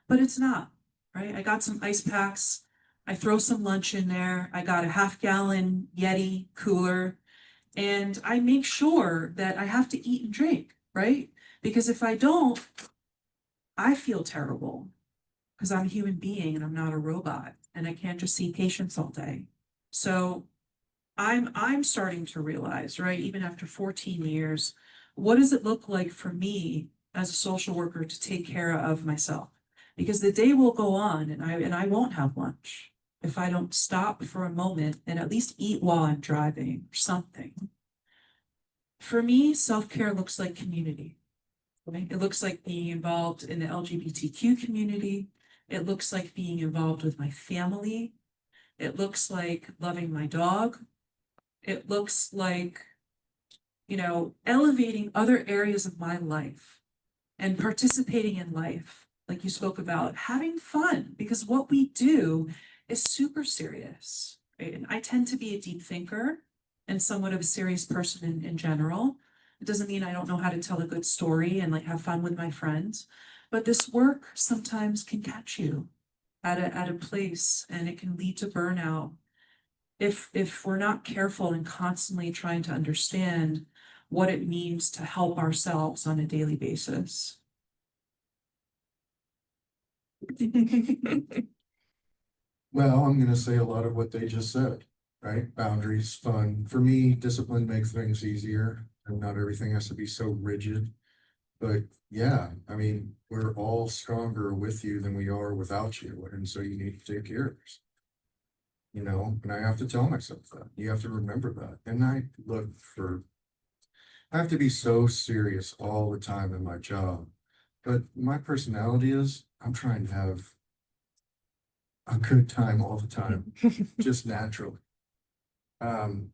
but it's not, right? I got some ice packs, I throw some lunch in there, I got a 1/2-gallon Yeti cooler, and I make sure that I have to eat and drink, right? Because if I don't, I feel terrible because I'm a human being and I'm not a robot, and I can't just see patients all day. So I'm starting to realize, right, even after 14 years, what does it look like for me as a social worker to take care of myself? Because the day will go on and I won't have lunch if I don't stop for a moment and at least eat while I'm driving or something. For me, self-care looks like community. Right? It looks like being involved in the LGBTQ community. It looks like being involved with my family. It looks like loving my dog. It looks like, you know, elevating other areas of my life and participating in life, like you spoke about, having fun, because what we do is super serious, right? And I tend to be a deep thinker and somewhat of a serious person in general. It doesn't mean I don't know how to tell a good story and like have fun with my friends, But this work sometimes can catch you at a place, and it can lead to burnout. If we're not careful and constantly trying to understand what it means to help ourselves on a daily basis. Well, I'm gonna say a lot of what they just said, right? Boundaries, fun. For me, discipline makes things easier and not everything has to be so rigid. But yeah, I mean, we're all stronger with you than we are without you, and so you need to take care of yourself. You know, and I have to tell myself that. You have to remember that. And I have to be so serious all the time in my job. But my personality is I'm trying to have a good time all the time, just naturally. Um,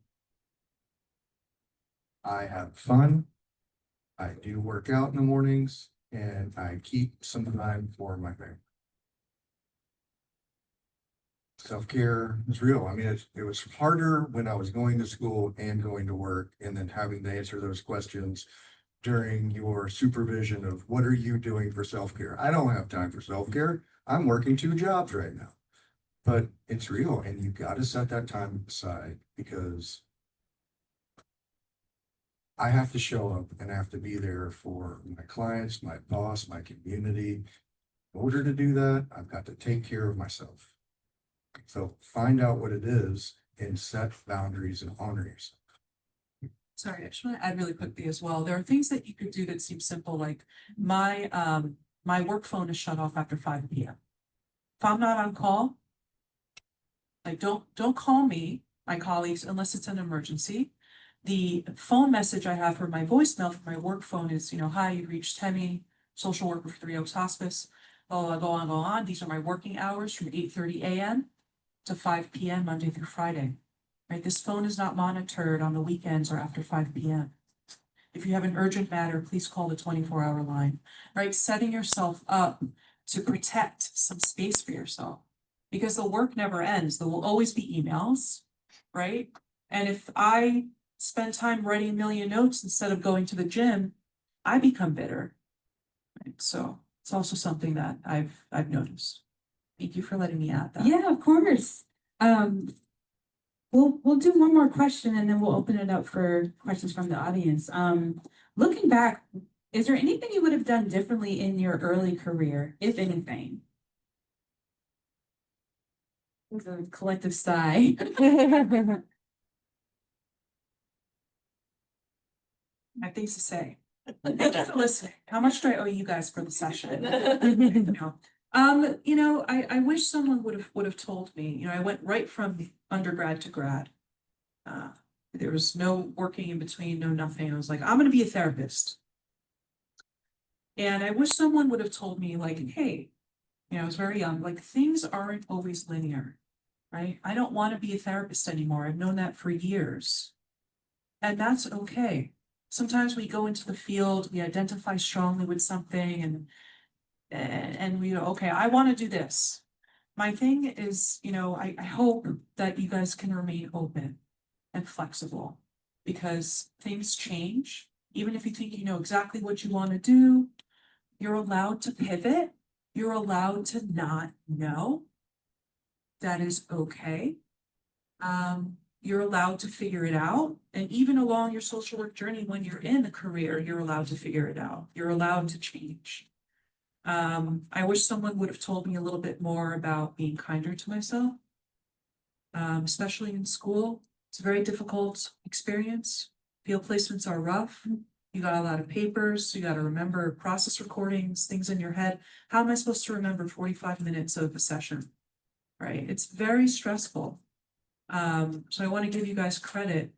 I have fun. I do work out in the mornings and I keep some time for my family. Self-care is real. I mean, it was harder when I was going to school and going to work and then having to answer those questions during your supervision of what are you doing for self-care? I don't have time for self-care. I'm working 2 jobs right now. But it's real and you got to set that time aside because I have to show up and I have to be there for my clients, my boss, my community. In order to do that, I've got to take care of myself. So find out what it is and set boundaries and honor yourself. Sorry, I just want to add really quickly as well. There are things that you could do that seem simple, like my work phone is shut off after 5 p.m. If I'm not on call, like don't call me, my colleagues, unless it's an emergency. The phone message I have for my voicemail for my work phone is, hi, you reached Temi, social worker for 3 Oaks Hospice. Oh, go on. These are my working hours from 8:30 a.m. to 5 p.m. Monday through Friday. Right? This phone is not monitored on the weekends or after 5 p.m. If you have an urgent matter, please call the 24-hour line. Right? Setting yourself up to protect some space for yourself. Because the work never ends. There will always be emails, right? And if I spend time writing a million notes instead of going to the gym, I become bitter. Right? So it's also something that I've noticed. Thank you for letting me add that. Yeah, of course. We'll do one more question and then we'll open it up for questions from the audience. Looking back, is there anything you would have done differently in your early career, if anything? It's a collective sigh. I have things to say. Thank you for listening. How much do I owe you guys for the session? I wish someone would have told me, I went right from undergrad to grad. There was no working in between, no nothing. I was like, I'm gonna be a therapist. And I wish someone would have told me like, hey, I was very young, like things aren't always linear, right? I don't want to be a therapist anymore. I've known that for years. And that's okay. Sometimes we go into the field, we identify strongly with something and we go, okay, I want to do this. My thing is, I hope that you guys can remain open and flexible because things change. Even if you think you know exactly what you want to do, you're allowed to pivot. You're allowed to not know. That is okay. You're allowed to figure it out. And even along your social work journey, when you're in the career, you're allowed to figure it out. You're allowed to change. I wish someone would have told me a little bit more about being kinder to myself. Especially in school. It's a very difficult experience. Field placements are rough. You got a lot of papers. You got to remember process recordings, things in your head. How am I supposed to remember 45 minutes of a session? Right? It's very stressful. So I want to give you guys credit.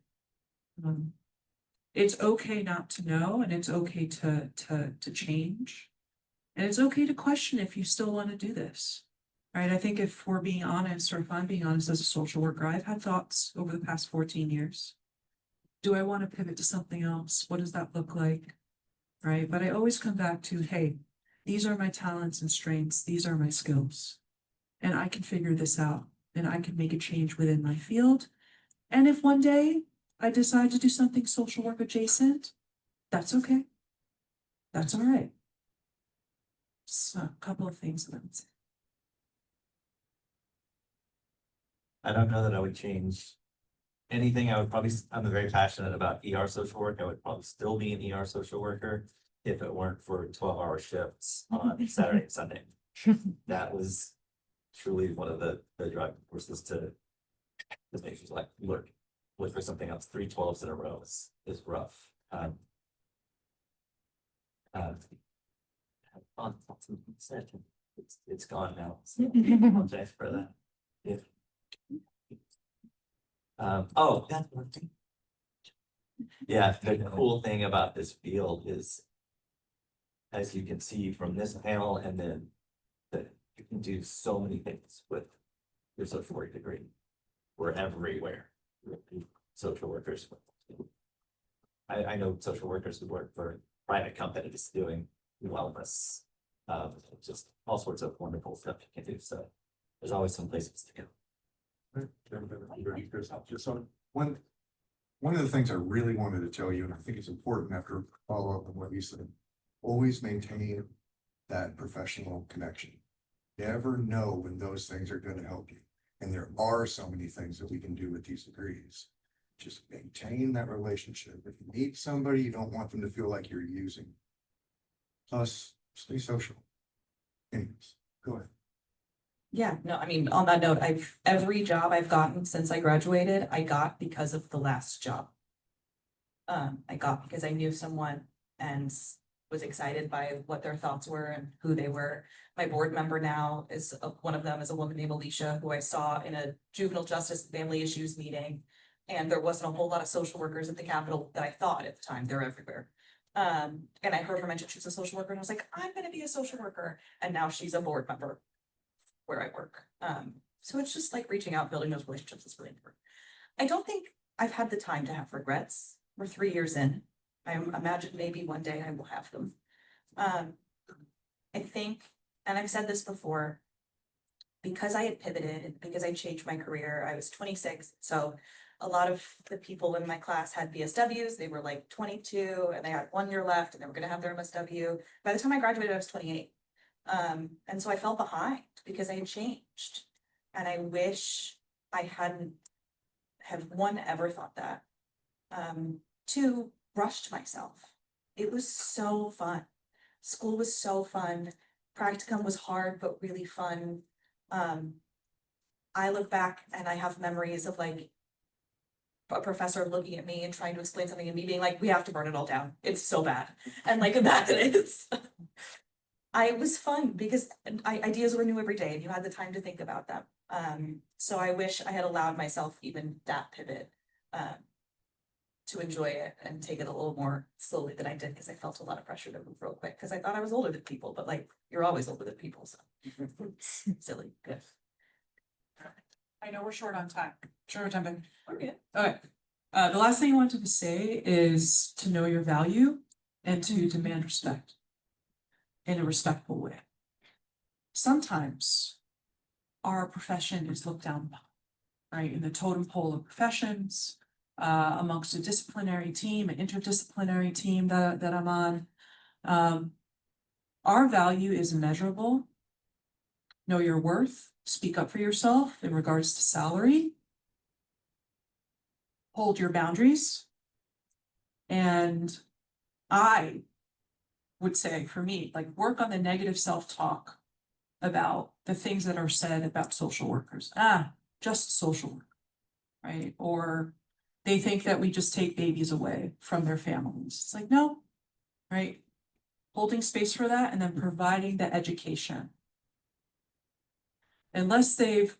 It's okay not to know, and it's okay to change. And it's okay to question if you still want to do this. Right? I think if we're being honest, or if I'm being honest as a social worker, I've had thoughts over the past 14 years. Do I want to pivot to something else? What does that look like? Right? But I always come back to, hey, these are my talents and strengths. These are my skills. And I can figure this out. And I can make a change within my field. And if one day I decide to do something social work adjacent, that's okay. That's all right. So a couple of things that I would say. I don't know that I would change anything. I would probably, I'm very passionate about ER social work. I would probably still be an ER social worker if it weren't for 12-hour shifts on Saturday and Sunday. That was truly one of the driving forces to make me like look for something else. 3 12s in a row is rough. It's gone now. So apologize for that. Yeah. Oh, that's one thing. Yeah, the cool thing about this field is, as you can see from this panel, and then that you can do so many things with your social work degree. We're everywhere. Social workers. I know social workers who work for private companies doing wellness. Just all sorts of wonderful stuff you can do. So there's always some places to go. Just one of the things I really wanted to tell you, and I think it's important after follow up on what you said, always maintain that professional connection. Never know when those things are going to help you. And there are so many things that we can do with these degrees. Just maintain that relationship. If you meet somebody, you don't want them to feel like you're using. Plus, stay social. Anyways, go ahead. Yeah, no, I mean, on that note, every job I've gotten since I graduated, I got because of the last job. I got because I knew someone and was excited by what their thoughts were and who they were. My board member now is, one of them is a woman named Alicia, who I saw in a juvenile justice and family issues meeting. And there wasn't a whole lot of social workers at the Capitol that I thought at the time. They're everywhere. And I heard her mention she was a social worker, and I was like, I'm gonna be a social worker. And now she's a board member where I work. So it's just like reaching out, building those relationships is really important. I don't think I've had the time to have regrets. We're 3 years in. I imagine maybe one day I will have them. I think, and I've said this before, because I had pivoted and because I changed my career, I was 26. So a lot of the people in my class had BSWs. They were like 22 and they had 1 year left and they were going to have their MSW. By the time I graduated, I was 28. And so I fell behind because I had changed. And I wish I hadn't have one ever thought that. Two, rushed myself. It was so fun. School was so fun. Practicum was hard, but really fun. I look back and I have memories of like a professor looking at me and trying to explain something and me being like, we have to burn it all down. It's so bad. And like that it is. I was fun because ideas were new every day and you had the time to think about them. So I wish I had allowed myself even that pivot to enjoy it and take it a little more slowly than I did because I felt a lot of pressure to move real quick because I thought I was older than people, but like you're always older than people, so silly. Good. I know we're short on time. But We're good. okay. The last thing I wanted to say is to know your value and to demand respect in a respectful way. Sometimes our profession is looked down upon, right? In the totem pole of professions, amongst a disciplinary team, an interdisciplinary team that I'm on. Our value is measurable. Know your worth, speak up for yourself in regards to salary. Hold your boundaries. And I would say for me, like work on the negative self-talk about the things that are said about social workers. Just social work, right? Or they think that we just take babies away from their families. It's like, no, right? Holding space for that and then providing the education. Unless they've,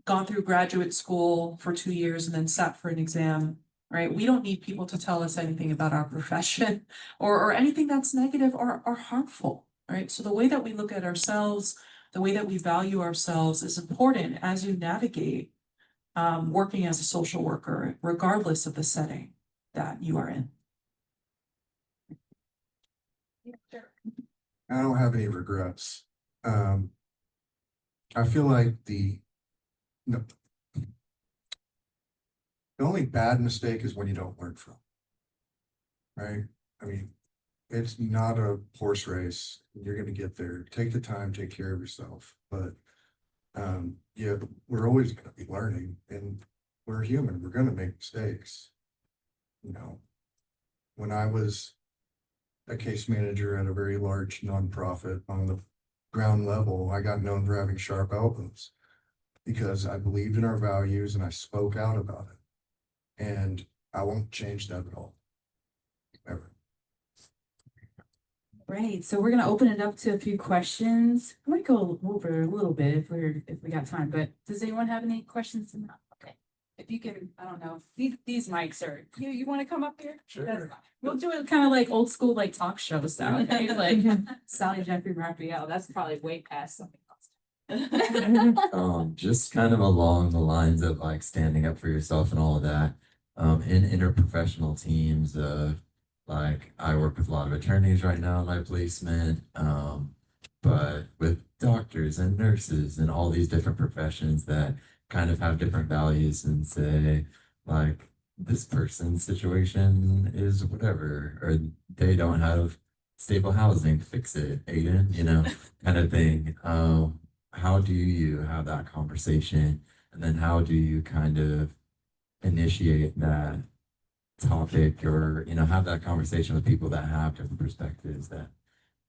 gone through graduate school for 2 years and then sat for an exam, right? We don't need people to tell us anything about our profession or anything that's negative or harmful, right? So the way that we look at ourselves, the way that we value ourselves is important as you navigate working as a social worker, regardless of the setting that you are in. I don't have any regrets. I feel like the only bad mistake is when you don't learn from. Right? I mean, it's not a horse race. You're gonna get there. Take the time, take care of yourself, but yeah, we're always gonna be learning and we're human. We're gonna make mistakes. You know, when I was a case manager at a very large nonprofit on the ground level, I got known for having sharp elbows because I believed in our values and I spoke out about it. And I won't change that at all. Ever. Great, so we're gonna open it up to a few questions. I might go over a little bit if we got time, but does anyone have any questions? Okay, if you can, I don't know, these mics are, you wanna come up here? That's fine. We'll do it kind of like old school, like talk show style, okay? Like Sally Jeffrey Raphael, that's probably way past something else. Just kind of along the lines of like standing up for yourself and all of that. In interprofessional teams, like I work with a lot of attorneys right now in my placement, but with doctors and nurses and all these different professions that kind of have different values and say, like, this person's situation is whatever, or they don't have stable housing, fix it, Aiden, kind of thing. How do you have that conversation? And then how do you kind of initiate that topic or, have that conversation with people that have different perspectives that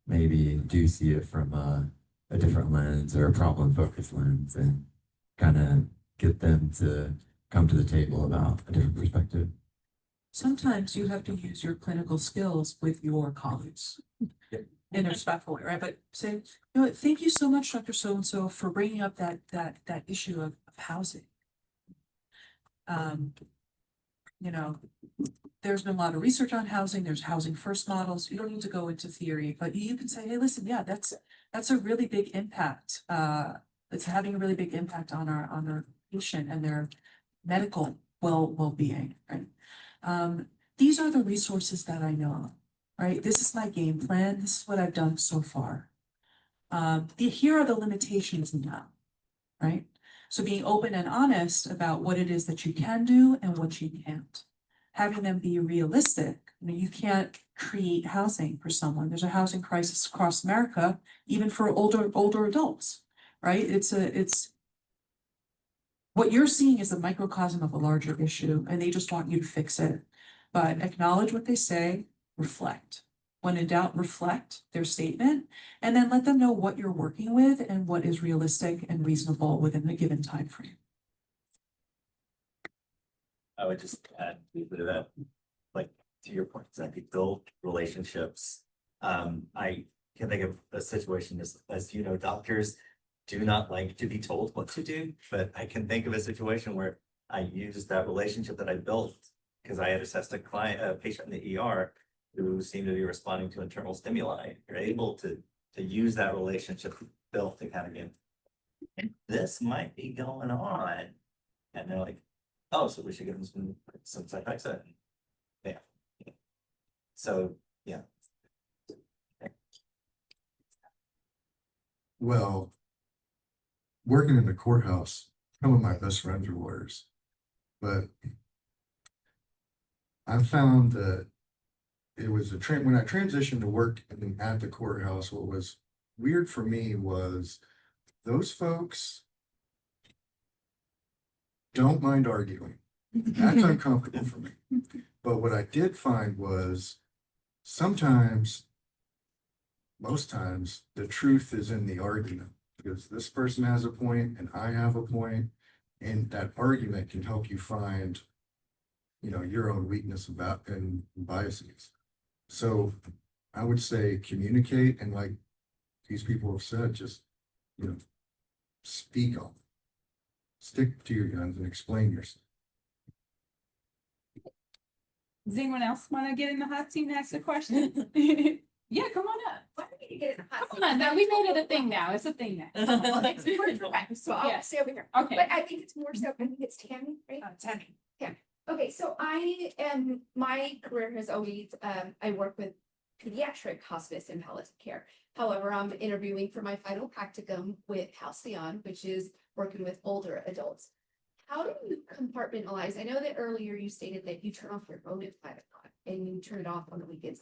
maybe do see it from a different lens or a problem focused lens and kind of get them to come to the table about a different perspective? Sometimes you have to use your clinical skills with your colleagues. Yep. In a respectful way, right? But say, you know what, thank you so much, Dr. So-and-so, for bringing up that issue of housing. You know, there's been a lot of research on housing, there's housing first models, you don't need to go into theory, but you can say, hey, listen, yeah, that's a really big impact. It's having a really big impact on our patient and their medical well-being, right? These are the resources that I know, right? This is my game plan, this is what I've done so far. Here are the limitations now, right? So being open and honest about what it is that you can do and what you can't. Having them be realistic. You can't create housing for someone. There's a housing crisis across America, even for older adults, right? It's what you're seeing is a microcosm of a larger issue, and they just want you to fix it. But acknowledge what they say, reflect. When in doubt, reflect their statement, and then let them know what you're working with and what is realistic and reasonable within a given time frame. I would just add a bit of that, like, to your point, Zaki, build relationships. I can think of a situation as you know, doctors do not like to be told what to do, but I can think of a situation where I used that relationship that I built because I had assessed a patient in the ER who seemed to be responding to internal stimuli. You're able to use that relationship built to kind of get, this might be going on. And they're like, oh, so we should give them some Zyprexa. Yeah. So, yeah. Well, working in the courthouse, some of my best friends are lawyers, but I found that it was when I transitioned to work at the courthouse, what was weird for me was those folks don't mind arguing. That's uncomfortable for me. But what I did find was sometimes, most times, the truth is in the argument because this person has a point and I have a point, and that argument can help you find, your own weakness about and biases. So I would say communicate, and like these people have said, just, speak on it. Stick to your guns and explain yourself. Does anyone else want to get in the hot seat and ask a question? Yeah, come on up. Why do we need to get in the hot Come seat? on, now we made it a thing now. It's a thing now. Okay, so I'll Yes. stay over here. Okay. But I think it's more so, I think it's Tammy, right? Tammy. Okay, so my career has always, I work with pediatric hospice and palliative care. However, I'm interviewing for my final practicum with Halcyon, which is working with older adults. How do you compartmentalize? I know that earlier you stated that you turn off your phone at 5 o'clock and you turn it off on the weekends.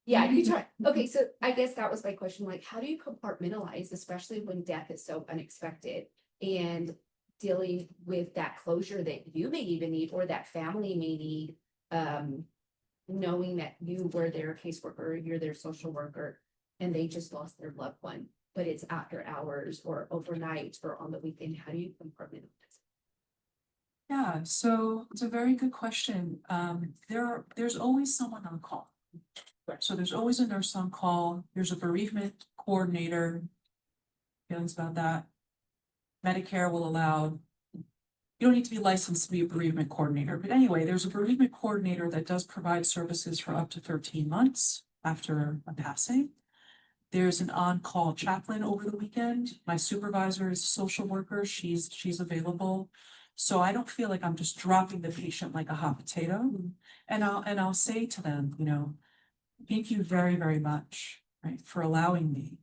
Yeah, you try. Okay, so I guess that was my question, like, how do you compartmentalize, especially when death is so unexpected? And dealing with that closure that you may even need, or that family may need, knowing that you were their caseworker, you're their social worker, and they just lost their loved one, but it's after hours or overnight or on the weekend, how do you compartmentalize? Yeah, so it's a very good question. There's always someone on call. So there's always a nurse on call, there's a bereavement coordinator. Feelings about that? Medicare will allow. You don't need to be licensed to be a bereavement coordinator, but anyway, there's a bereavement coordinator that does provide services for up to 13 months after a passing. There's an on-call chaplain over the weekend. My supervisor is a social worker, she's available. So I don't feel like I'm just dropping the patient like a hot potato. And I'll say to them, you know, thank you very, very much, right, for allowing me,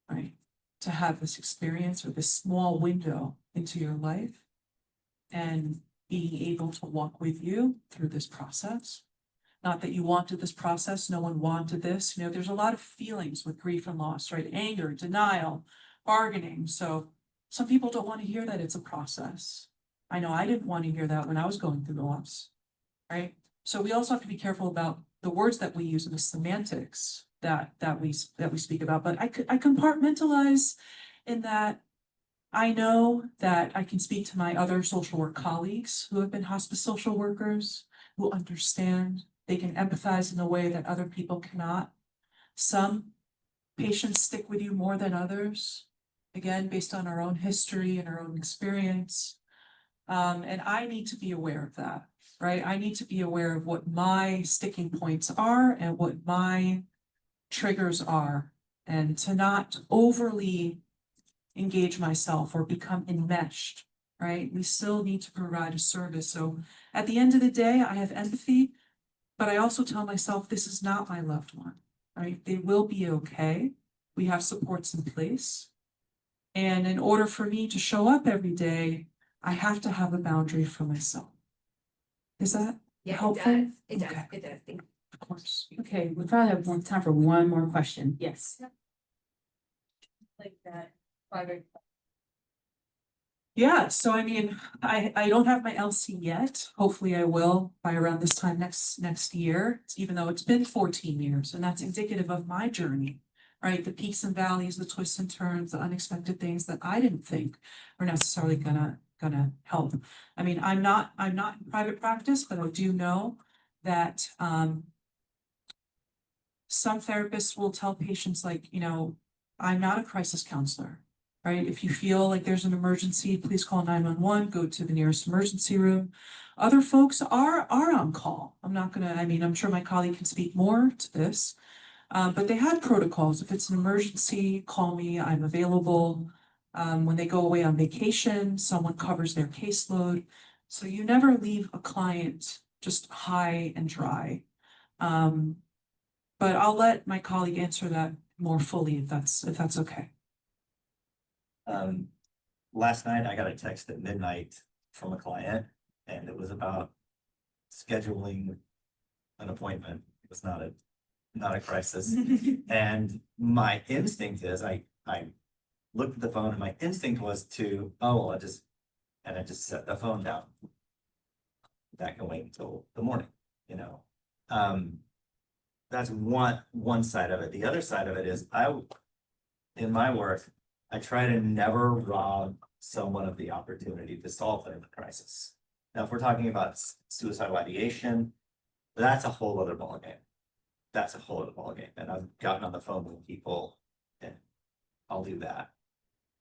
right, to have this experience or this small window into your life and being able to walk with you through this process. Not that you wanted this process, no one wanted this, you know, there's a lot of feelings with grief and loss, right? Anger, denial, bargaining, so some people don't want to hear that it's a process. I know I didn't want to hear that when I was going through the loss, right? So we also have to be careful about the words that we use and the semantics that we speak about, but I compartmentalize in that I know that I can speak to my other social work colleagues who have been hospice social workers, who understand, they can empathize in a way that other people cannot. Some patients stick with you more than others, again, based on our own history and our own experience. And I need to be aware of that, right? I need to be aware of what my sticking points are and what my triggers are, and to not overly engage myself or become enmeshed, right? We still need to provide a service. So at the end of the day, I have empathy, but I also tell myself this is not my loved one, right? They will be okay. We have supports in place. And in order for me to show up every day, I have to have a boundary for myself. Is that Yeah, helpful? it does, Okay. it does, thank you. Of course. Okay, we probably have more time for one more question. Yes. Like that private. Yeah, so I mean, I don't have my LC yet. Hopefully I will by around this time next year, even though it's been 14 years, and that's indicative of my journey. Right, the peaks and valleys, the twists and turns, the unexpected things that I didn't think were necessarily gonna help. I mean, I'm not in private practice, but I do know that some therapists will tell patients like, you know, I'm not a crisis counselor, right? If you feel like there's an emergency, please call 911, go to the nearest emergency room. Other folks are on call. I'm not gonna, I mean, I'm sure my colleague can speak more to this. But they had protocols. If it's an emergency, call me, I'm available. When they go away on vacation, someone covers their caseload. So you never leave a client just high and dry. But I'll let my colleague answer that more fully if that's okay. Last night I got a text at midnight from a client, and it was about scheduling an appointment. It was not a crisis. And my instinct is I looked at the phone and my instinct was to, I just set the phone down. That can wait until the morning, you know. That's one side of it. The other side of it is in my work, I try to never rob someone of the opportunity to solve their crisis. Now, if we're talking about suicidal ideation, that's a whole other ballgame. That's a whole other ballgame. And I've gotten on the phone with people and I'll do that.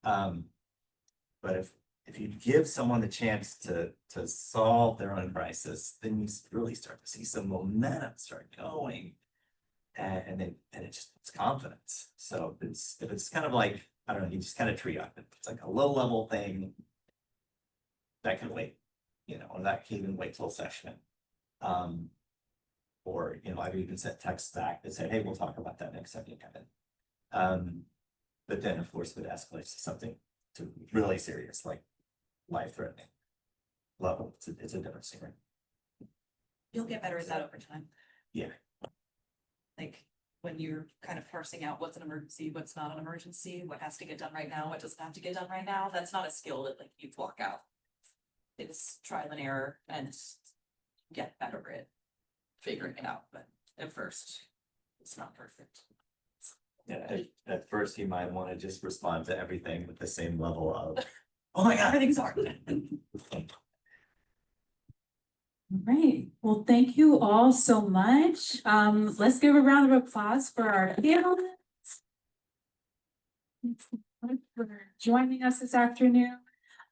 But if you give someone the chance to solve their own crisis, then you really start to see some momentum start going. And it just it's confidence. So if it's kind of like, I don't know, you just kind of triage it. It's like a low level thing that can wait, you know, or that can even wait till session. Or, you know, I've even sent texts back that said, hey, we'll talk about that next time you come in. But then of course, if it escalates to something really serious, like life threatening level, it's a different story. You'll get better at that over time. Yeah. Like, when you're kind of parsing out what's an emergency, what's not an emergency, what has to get done right now, what doesn't have to get done right now, that's not a skill that like you block out. It's trial and error and get better at figuring it out, but at first, it's not perfect. Yeah, at first you might wanna just respond to everything with the same level of, oh my God, Everything's hard. Right, well, thank you all so much. Let's give a round of applause for our panelists. For joining us this afternoon.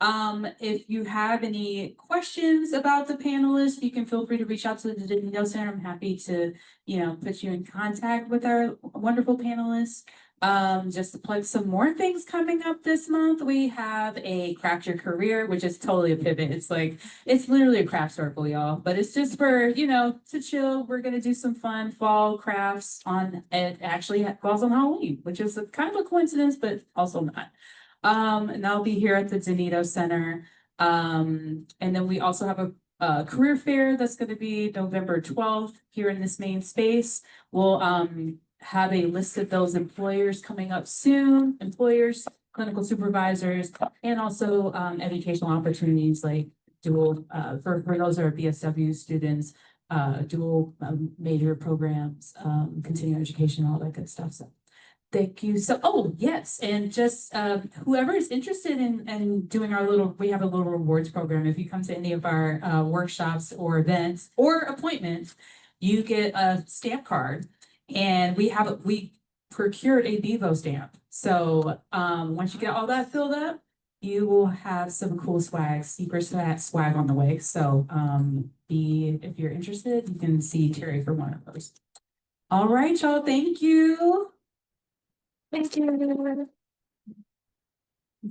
If you have any questions about the panelists, you can feel free to reach out to the Danilo Center. I'm happy to, put you in contact with our wonderful panelists. Just to plug some more things coming up this month, we have a Craft Your Career, which is totally a pivot. It's literally a craft circle, y'all, but it's just for, to chill. We're gonna do some fun fall crafts it actually falls on Halloween, which is kind of a coincidence, but also not. And I'll be here at the Danilo Center. And then we also have a career fair that's gonna be November 12th here in this main space. We'll, have a list of those employers coming up soon, employers, clinical supervisors, and also educational opportunities like dual, for those that are BSW students, dual major programs, continuing education, all that good stuff. So thank you. So, oh, yes, and just whoever is interested in doing we have a little rewards program. If you come to any of our workshops or events or appointments, you get a stamp card. And we procured a Bevo stamp. So once you get all that filled up, you will have some cool secret swag on the way. So if you're interested, you can see Terry for one of those. All right, y'all. Thank you. Thank you.